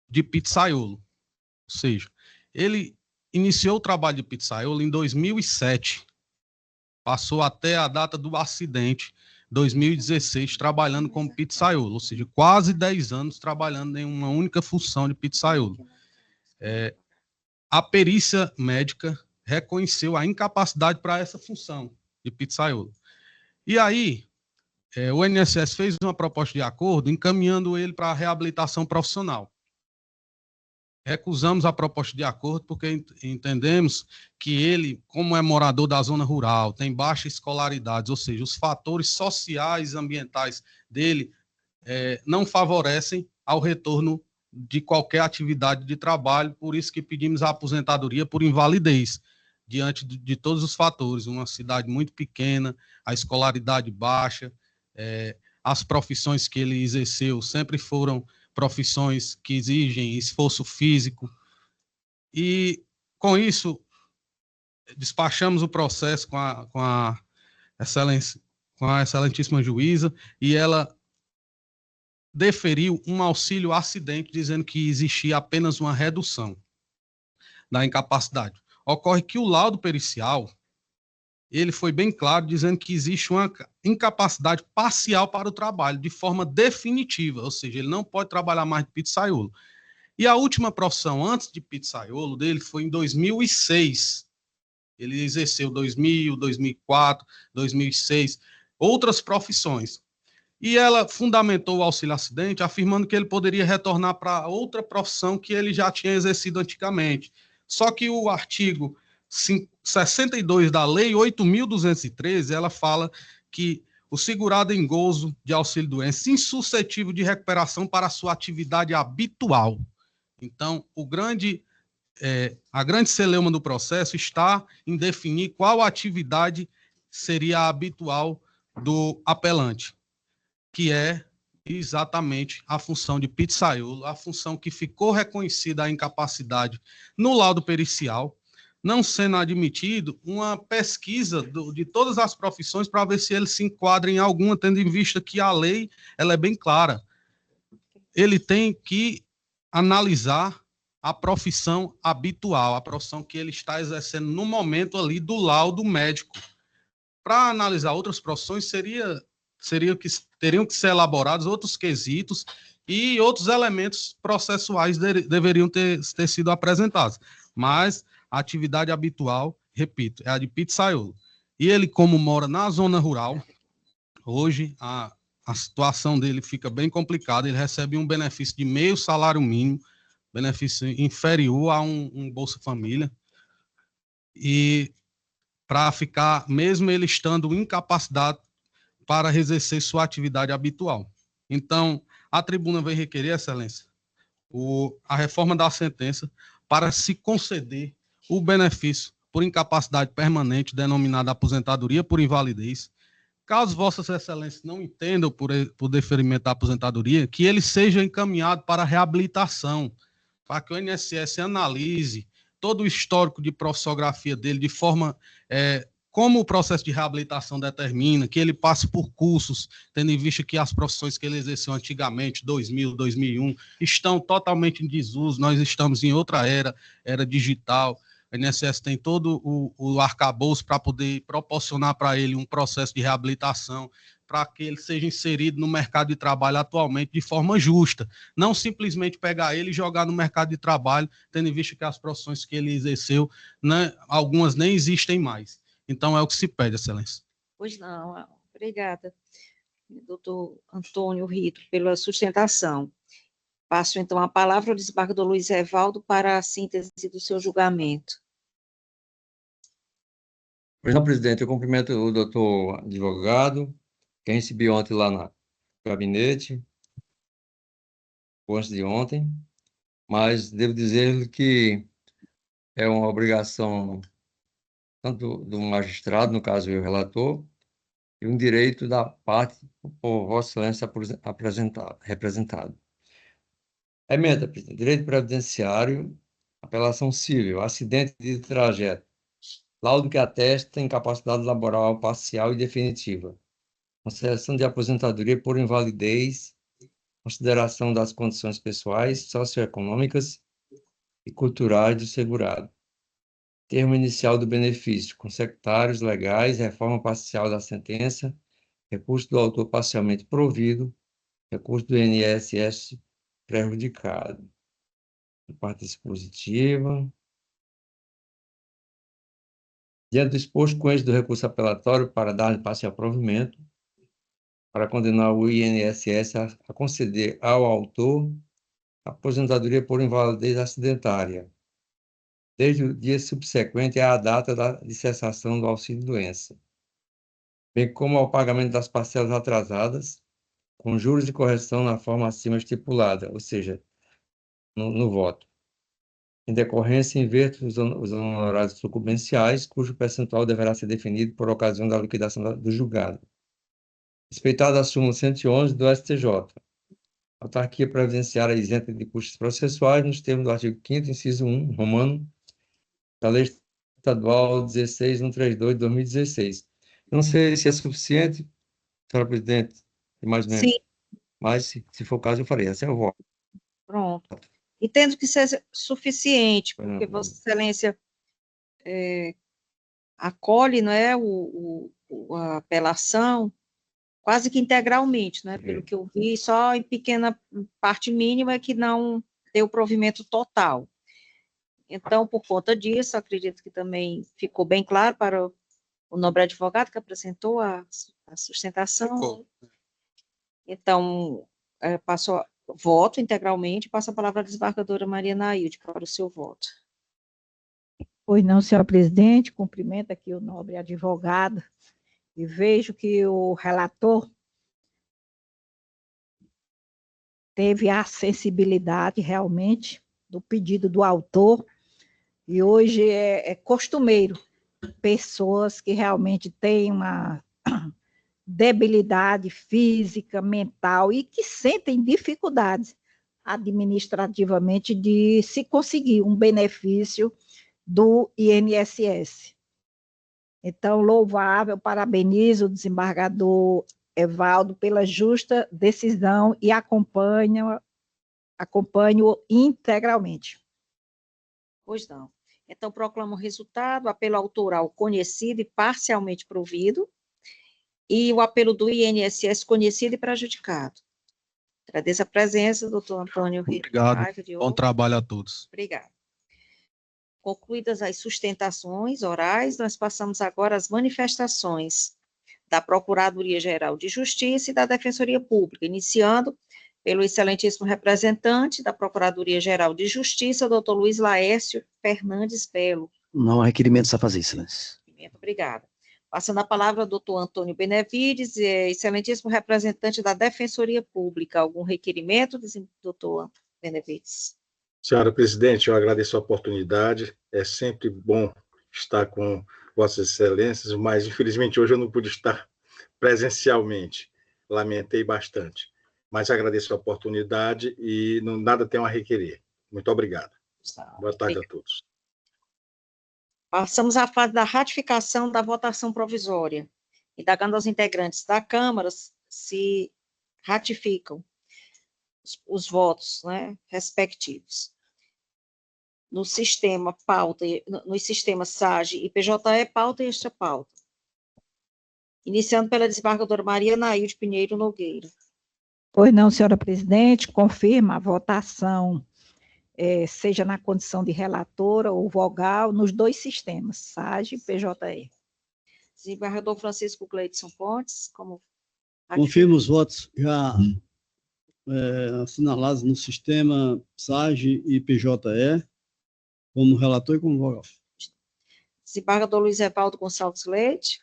de pizzaiolo. Ou seja, ele iniciou o trabalho de pizzaiolo em 2007, passou até a data do acidente, 2016, trabalhando como pizzaiolo, ou seja, quase 10 anos trabalhando em uma única função de pizzaiolo. A perícia médica reconheceu a incapacidade para essa função de pizzaiolo. E aí, o INSS fez uma proposta de acordo encaminhando ele para a reabilitação profissional. Recusamos a proposta de acordo porque entendemos que ele, como é morador da zona rural, tem baixa escolaridade, ou seja, os fatores sociais e ambientais dele não favorecem ao retorno de qualquer atividade de trabalho, por isso que pedimos a aposentadoria por invalidez, diante de todos os fatores, uma cidade muito pequena, a escolaridade baixa, as profissões que ele exerceu sempre foram profissões que exigem esforço físico, e com isso despachamos o processo com a excelentíssima juíza, e ela deferiu um auxílio acidente, dizendo que existia apenas uma redução da incapacidade. Ocorre que o laudo pericial, ele foi bem claro, dizendo que existe uma incapacidade parcial para o trabalho, de forma definitiva, ou seja, ele não pode trabalhar mais de pizzaiolo. E a última profissão antes de pizzaiolo dele foi em 2006. Ele exerceu 2000, 2004, 2006, outras profissões. E ela fundamentou o auxílio acidente, afirmando que ele poderia retornar para outra profissão que ele já tinha exercido antigamente. Só que o artigo 62 da Lei 8.213, ela fala que o segurado em gozo de auxílio-doença insuscetível de recuperação para a sua atividade habitual. Então, a grande celeuma do processo está em definir qual atividade seria a habitual do apelante, que é exatamente a função de pizzaiolo, a função que ficou reconhecida a incapacidade no laudo pericial, não sendo admitido uma pesquisa de todas as profissões para ver se ele se enquadra em alguma, tendo em vista que a lei ela é bem clara. Ele tem que analisar a profissão habitual, a profissão que ele está exercendo no momento ali do laudo médico. Para analisar outras profissões, teriam que ser elaborados outros quesitos e outros elementos processuais deveriam ter sido apresentados. Mas a atividade habitual, repito, é a de pizzaiolo. E ele, como mora na zona rural, hoje a situação dele fica bem complicada, ele recebe um benefício de meio salário mínimo, benefício inferior a um Bolsa Família, e para ficar, mesmo ele estando incapacitado para exercer sua atividade habitual. Então, a tribuna vai requerer, excelência, a reforma da sentença para se conceder o benefício por incapacidade permanente, denominada aposentadoria por invalidez. Caso vossas excelências não entendam por deferimento da aposentadoria, que ele seja encaminhado para a reabilitação, para que o INSS analise todo o histórico de profissografia dele, de forma como o processo de reabilitação determina, que ele passe por cursos, tendo em vista que as profissões que ele exerceu antigamente, 2000, 2001, estão totalmente em desuso, nós estamos em outra era digital, a INSS tem todo o arcabouço para poder proporcionar para ele um processo de reabilitação, para que ele seja inserido no mercado de trabalho atualmente de forma justa, não simplesmente pegar ele e jogar no mercado de trabalho, tendo em vista que as profissões que ele exerceu, né, algumas nem existem mais. Então, é o que se pede, excelência. Pois não, obrigada, doutor Antônio Rito, pela sustentação. Passo, então, a palavra ao desembargador Luiz Evaldo para a síntese do seu julgamento. Pois não, presidente, eu cumprimento o doutor advogado, que recebi ontem lá no gabinete, ou antes de ontem, mas devo dizer que é uma obrigação tanto do magistrado, no caso eu, relator, e um direito da parte por Vossa Excelência representado. Emenda, presidente. Direito previdenciário, apelação civil, acidente de trajeto, laudo que atesta incapacidade laboral parcial e definitiva, concessão de aposentadoria por invalidez, consideração das condições pessoais, socioeconômicas e culturais do segurado, termo inicial do benefício, consectários legais, reforma parcial da sentença, recurso do autor parcialmente provido, recurso do INSS prejudicado. Parte dispositiva. Diante do exposto com êxito do recurso apelatório para dar parcial provimento, para condenar o INSS a conceder ao autor aposentadoria por invalidez acidentária, desde o dia subsequente à data de cessação do auxílio-doença, bem como ao pagamento das parcelas atrasadas, com juros de correção na forma acima estipulada, ou seja, no voto. Em decorrência, inverto os honorários sucumbenciais, cujo percentual deverá ser definido por ocasião da liquidação do julgado. Respeitada a súmula 111 do STJ, a autarquia previdenciária isenta de custos processuais nos termos do artigo 5º, inciso 1, romano, da Lei Estadual 16132 de 2016. Não sei se é suficiente, senhora presidente, e mais membros. Sim. Mas, se for o caso, eu farei. Assim eu voto. Pronto. Entendo que seja suficiente, porque Vossa Excelência acolhe, não é, a apelação quase que integralmente, né, pelo que eu vi, só em pequena parte mínima é que não deu provimento total. Então, por conta disso, acredito que também ficou bem claro para o nobre advogado que apresentou a sustentação. Ficou. Então, voto integralmente, passo a palavra à desembargadora Maria Nailde para o seu voto. Pois não, senhora presidente, cumprimento aqui o nobre advogado e vejo que o relator teve a sensibilidade realmente do pedido do autor, e hoje é costumeiro pessoas que realmente têm uma debilidade física, mental e que sentem dificuldades administrativamente de se conseguir um benefício do INSS. Então, louvável, parabenizo o desembargador Evaldo pela justa decisão e acompanho integralmente. Pois não. Então, proclamo o resultado, apelo autoral conhecido e parcialmente provido, e o apelo do INSS conhecido e prejudicado. Agradeço a presença, doutor Antônio. Obrigado, bom trabalho a todos. Obrigada. Concluídas as sustentações orais, nós passamos agora às manifestações da Procuradoria-Geral de Justiça e da Defensoria Pública, iniciando pelo excelentíssimo representante da Procuradoria-Geral de Justiça, doutor Luiz Laércio Fernandes Belo. Não há requerimentos a fazer, excelência. Obrigada. Passando a palavra ao doutor Antônio Benevides, excelentíssimo representante da Defensoria Pública. Algum requerimento, doutor Benevides? Senhora presidente, eu agradeço a oportunidade. É sempre bom estar com Vossas Excelências, mas infelizmente hoje eu não pude estar presencialmente. Lamentei bastante. Mas agradeço a oportunidade e nada tenho a requerer. Muito obrigado. Boa tarde a todos. Passamos à fase da ratificação da votação provisória. Indagando aos integrantes da Câmara se ratificam os votos, né, respectivos. Nos sistemas SAGE e PJE, pauta e extra pauta. Iniciando pela desembargadora Maria Nailde Pinheiro Nogueira. Pois não, senhora presidente, confirma a votação, seja na condição de relatora ou vogal, nos dois sistemas, SAGE e PJE. Desembargador Francisco Gleidson Pontes, como... Confirmo os votos já assinalados no sistema SAGE e PJE, como relator e como vogal. Desembargador Luiz Evaldo Gonçalves Leite.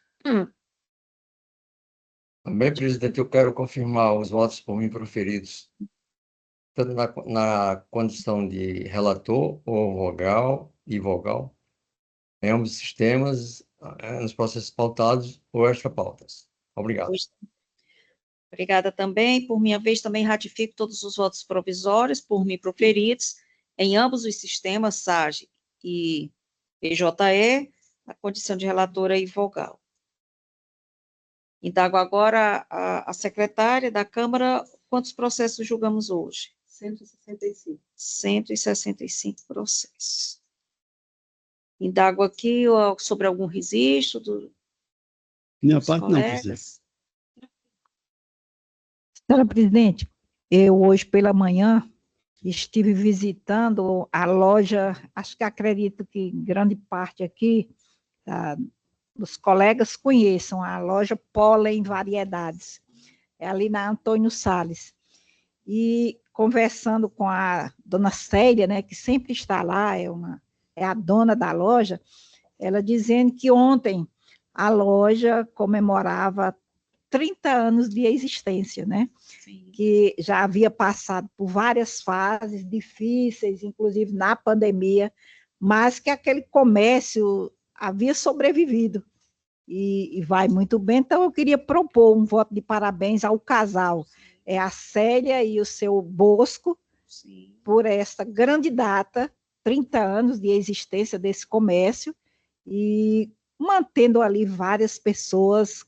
Também, presidente, eu quero confirmar os votos por mim proferidos, tanto na condição de relator ou vogal e vogal, em ambos os sistemas, nos processos pautados ou extra-pautas. Obrigado. Obrigada também. Por minha vez, também ratifico todos os votos provisórios por mim proferidos em ambos os sistemas, SAGE e PJE, na condição de relatora e vogal. Indago agora a secretária da Câmara, quantos processos julgamos hoje? 165. 165 processos. Indago aqui sobre algum registro Minha dos parte colegas. não, presidente. Senhora presidente, eu hoje pela manhã estive visitando a loja, acho que acredito que grande parte aqui dos colegas conheçam a loja Pólen Variedades, é ali na Antônio Salles. E conversando com a dona Célia, né, que sempre está lá, é a dona da loja, ela dizendo que ontem a loja comemorava 30 anos de existência, né? Sim. Que já havia passado por várias fases difíceis, inclusive na pandemia, mas que aquele comércio havia sobrevivido e vai muito bem. Então, eu queria propor um voto de parabéns ao casal, a Célia e o seu Bosco, Sim. por esta grande data, 30 anos de existência desse comércio, e mantendo ali várias pessoas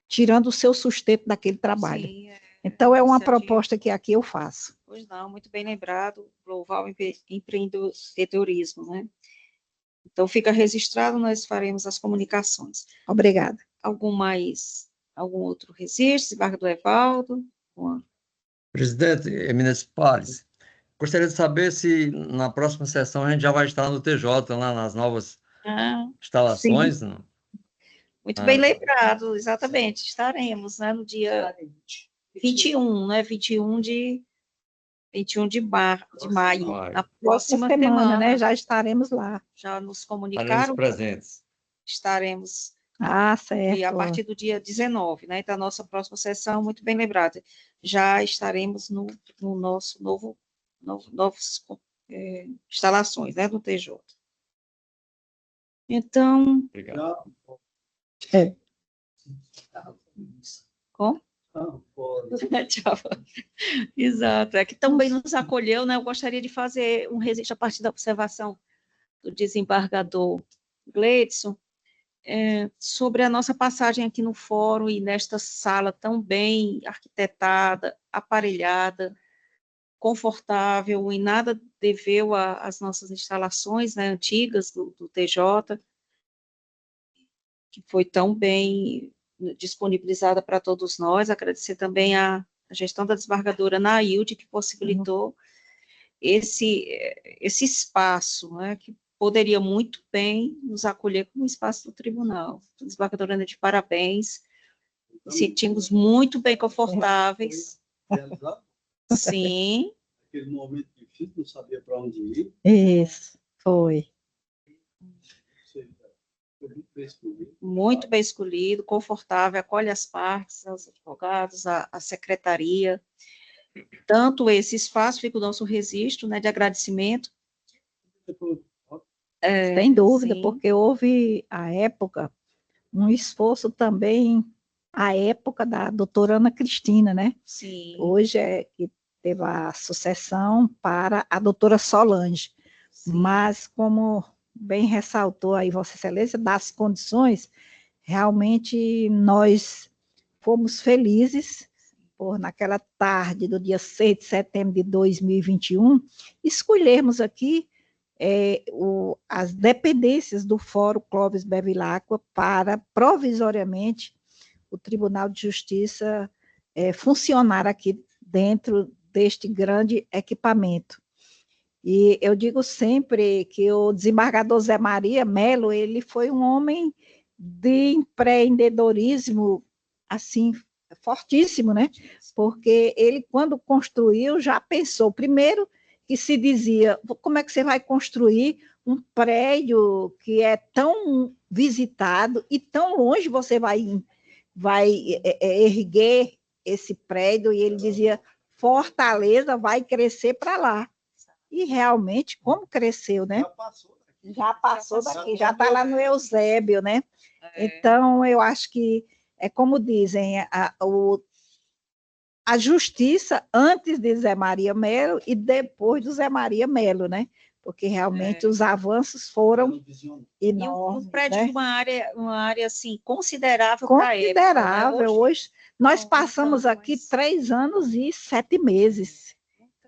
tirando o seu sustento daquele trabalho. Sim, Então, é uma iniciativa. proposta que aqui eu faço. Pois não, muito bem lembrado, louvar o empreendedorismo, né? Então, fica registrado, nós faremos as comunicações. Obrigada. Algum outro registro? Desembargador Evaldo? Presidente, eminência Pares, gostaria de saber se na próxima sessão a gente já vai estar no TJ, lá nas novas instalações. Sim. Não? Muito bem lembrado, exatamente, estaremos, né, no dia 21, né, 21 de maio, na próxima semana, né, já estaremos lá. Já nos Estaremos comunicaram. presentes. Estaremos certo. a partir do dia 19, né, então a nossa próxima sessão, muito bem lembrada, já estaremos no nosso novas instalações, né, do TJ. Então... Obrigado. Como? Tchau. Exato, é que também nos acolheu, né? Eu gostaria de fazer um registro a partir da observação do desembargador Gleidson, sobre a nossa passagem aqui no fórum e nesta sala tão bem arquitetada, aparelhada, confortável, e nada deveu às nossas instalações, né, antigas do TJ, que foi tão bem disponibilizada para todos nós. Agradecer também a gestão da desembargadora Nailde, que possibilitou esse espaço, né, que poderia muito bem nos acolher como espaço do tribunal. A desembargadora, de parabéns, nos sentimos muito bem confortáveis. Sim. Aquele momento difícil, não sabia para onde ir. Isso, foi. Muito bem escolhido, confortável, acolhe as partes, os advogados, a secretaria. Tanto esse espaço, fica o nosso registro, né, de agradecimento. Sem dúvida, sim. Porque houve, à época, um esforço também, à época da doutora Ana Cristina, né? Sim. Hoje que teve a sucessão para a doutora Solange. Sim. Mas, como bem ressaltou aí Vossa Excelência, das condições, realmente nós fomos felizes por, naquela tarde do dia 6 de setembro de 2021, escolhermos aqui as dependências do Fórum Clóvis Bevilacqua para, provisoriamente, o Tribunal de Justiça funcionar aqui dentro deste grande equipamento. E eu digo sempre que o desembargador Zé Maria Melo, ele foi um homem de empreendedorismo, assim, fortíssimo, né? Porque ele, quando construiu, já pensou, primeiro, que se dizia, como é que você vai construir um prédio que é tão visitado e tão longe você vai erguer esse prédio? E ele dizia, Fortaleza vai crescer para lá. E realmente, como cresceu, né? Já passou daqui, já está lá no Eusébio, né? Então, eu acho que é como dizem, a justiça antes de Zé Maria Melo e depois do Zé Maria Melo, né? Porque realmente os avanços foram enormes. E um prédio né? de uma área assim, considerável para a época. Considerável. Né? Hoje, nós passamos aqui 3 anos e 7 meses.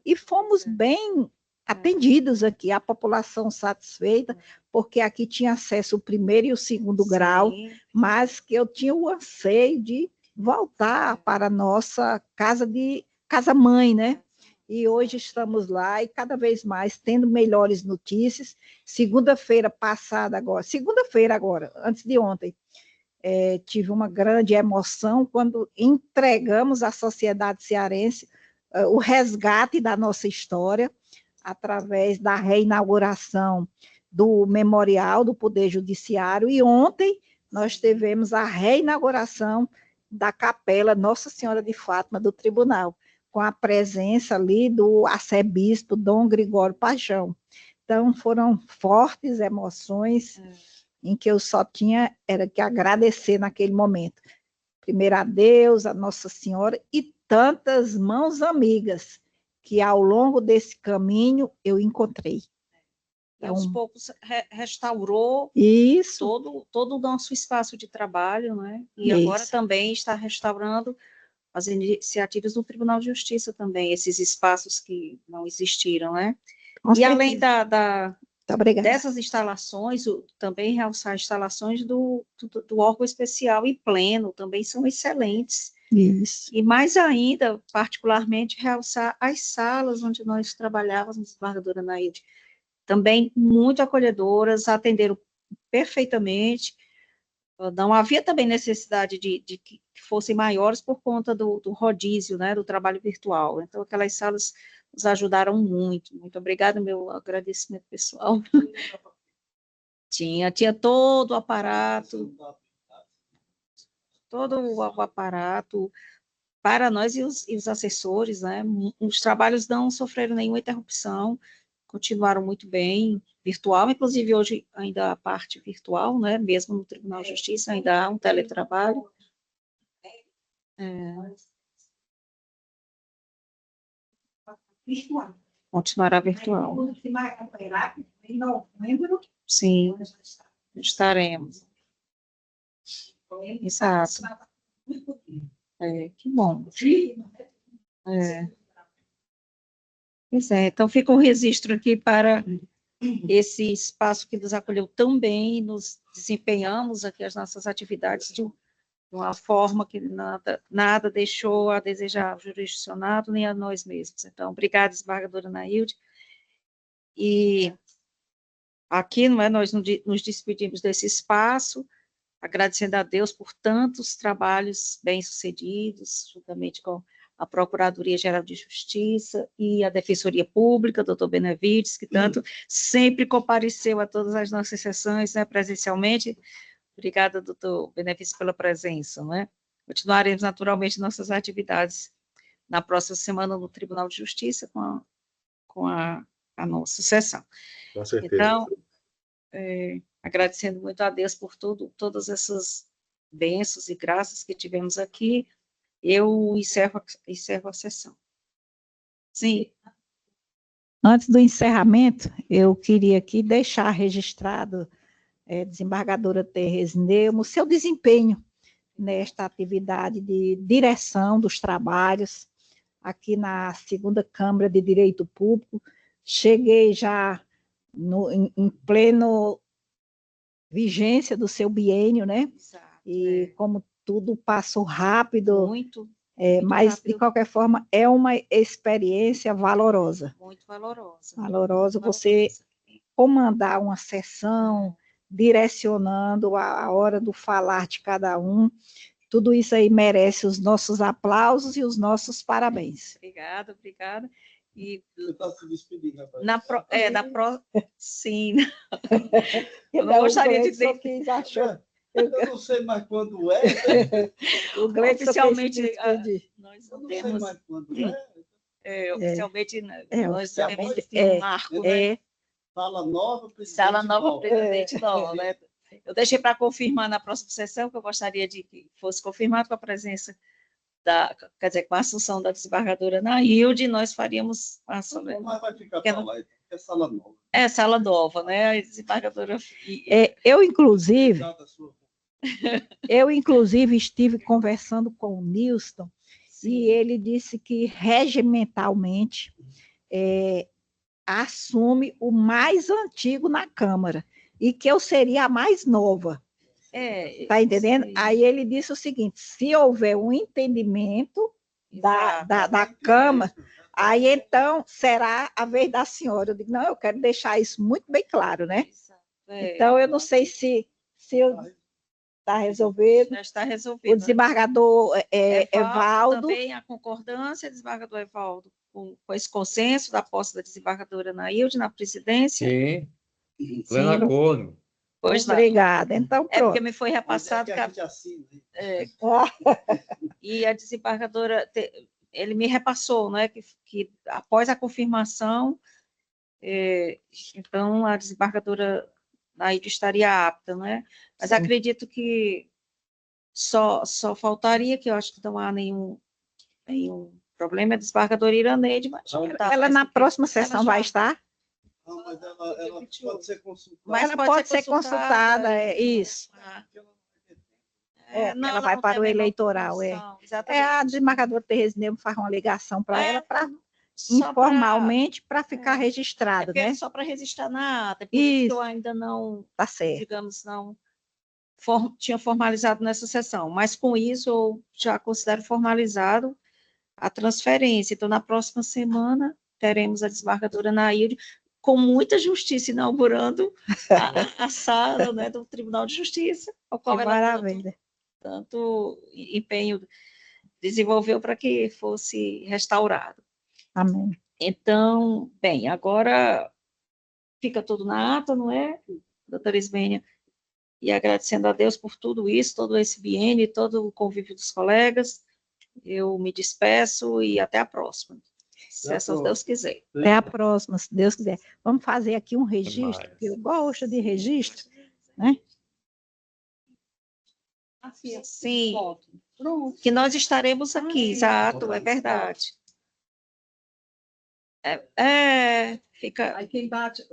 E fomos bem atendidos aqui, a população satisfeita, porque aqui tinha acesso o primeiro e o segundo grau, mas que eu tinha o anseio de voltar para a nossa casa-mãe, né? E hoje estamos lá e cada vez mais tendo melhores notícias. Segunda-feira, antes de ontem, tive uma grande emoção quando entregamos à sociedade cearense o resgate da nossa história, através da reinauguração do Memorial do Poder Judiciário, e ontem nós tivemos a reinauguração da Capela Nossa Senhora de Fátima do Tribunal, com a presença ali do arcebispo Dom Gregório Paixão. Então, foram fortes emoções em que eu só tinha era que agradecer naquele momento. Primeiro a Deus, a Nossa Senhora e tantas mãos amigas que ao longo desse caminho eu encontrei. E aos poucos restaurou todo o nosso espaço de trabalho, né? E agora também está restaurando as iniciativas do Tribunal de Justiça também, esses espaços que não existiram, né? E além dessas instalações, também realçar instalações do órgão especial e pleno, também são excelentes. Isso. E mais ainda, particularmente, realçar as salas onde nós trabalhávamos, desembargadora Naide, também muito acolhedoras, atenderam perfeitamente. Não havia também necessidade de que fossem maiores por conta do rodízio, né, do trabalho virtual. Então, aquelas salas nos ajudaram muito. Muito obrigada, meu agradecimento pessoal. Tinha todo o aparato para nós e os assessores, né? Os trabalhos não sofreram nenhuma interrupção, continuaram muito bem, virtual, inclusive hoje ainda a parte virtual, né? Mesmo no Tribunal de Justiça ainda há um teletrabalho. Continuará virtual. Sim, estaremos. Exato. Que bom. Pois é, então fica um registro aqui para esse espaço que nos acolheu tão bem, nos desempenhamos aqui as nossas atividades de uma forma que nada deixou a desejar ao jurisdicionado, nem a nós mesmos. Então, obrigada, desembargadora Nailde. E aqui, não é, nós nos despedimos desse espaço, agradecendo a Deus por tantos trabalhos bem-sucedidos, juntamente com a Procuradoria-Geral de Justiça e a Defensoria Pública, doutor Benevides, que tanto sempre compareceu a todas as nossas sessões, né, presencialmente. Obrigada, doutor Benevides, pela presença, né? Continuaremos, naturalmente, nossas atividades na próxima semana no Tribunal de Justiça com a nossa sessão. Com certeza. Então, agradecendo muito a Deus por todas essas bênçãos e graças que tivemos aqui, eu encerro a sessão. Sim. Antes do encerramento, eu queria aqui deixar registrado, desembargadora Tereza Neumann, o seu desempenho nesta atividade de direção dos trabalhos aqui na segunda Câmara de Direito Público. Cheguei já em pleno vigência do seu biênio, né? Exato, e como tudo passou rápido, muito mas rápido. de qualquer forma é uma experiência valorosa. Muito valorosa. Valorosa você comandar uma sessão, direcionando a hora do falar de cada um. tudo isso aí merece os nossos aplausos e os nossos parabéns. Obrigada, obrigada. E Você está se despedindo, rapaz. sim. Eu não gostaria de dizer que achou. Eu não sei mais quando é. O Gleison oficialmente nós Eu não não sei temos. mais quando é. Oficialmente, nós oficialmente, temos um marco, né? Sala nova, presidente Sala nova, nova. presidente nova, né? Eu deixei para confirmar na próxima sessão, que eu gostaria de que fosse confirmado com a presença quer dizer, com a assunção da desembargadora Nailde, nós faríamos a Mas vai ficar para lá, então, é sala nova. É, sala nova, né? A desembargadora. Eu, inclusive, estive conversando com o Nilson, e ele disse que regimentalmente assume o mais antigo na Câmara, e que eu seria a mais nova. Está entendendo? Sim. Aí ele disse o seguinte: se houver um entendimento da Câmara, aí então será a vez da senhora. Eu digo, não, eu quero deixar isso muito bem claro, né? Então, eu não sei se está resolvido. Já está resolvido. O desembargador Evaldo. Também a concordância, desembargador Evaldo, com esse consenso da posse da desembargadora Nailde na presidência. Sim, pleno acordo. Pois obrigada. Então, pronto. Porque me foi repassado e a desembargadora, ele me repassou, né, que após a confirmação, então a desembargadora Nailde estaria apta, né? Mas sim, acredito que só faltaria, que eu acho que não há nenhum problema, a desembargadora Iraneide, mas ela na próxima sessão vai estar? Não, mas ela pode ser consultada. Mas ela pode ser consultada, isso. Ela vai para o eleitoral. A desembargadora Tereza Nemo faz uma ligação para ela, para informalmente, para ficar registrado, né? Só para registrar na ata, por isso que eu ainda não, tá certo, digamos, não tinha formalizado nessa sessão, mas com isso eu já considero formalizado a transferência. Então, na próxima semana, teremos a desembargadora Nailde, com muita justiça, inaugurando a sala, né, do Tribunal de Justiça, ao qual ela tanto empenho desenvolveu para que fosse restaurado. Amém. Então, bem, agora fica tudo na ata, não é, doutora Ismênia? E agradecendo a Deus por tudo isso, todo esse biênio, todo o convívio dos colegas, eu me despeço e até a próxima. Se Deus quiser. Até a próxima, se Deus quiser. Vamos fazer aqui um registro, que eu gosto de registro, né? Sim, que nós estaremos aqui, exato, é verdade. Fica... Aí quem bate...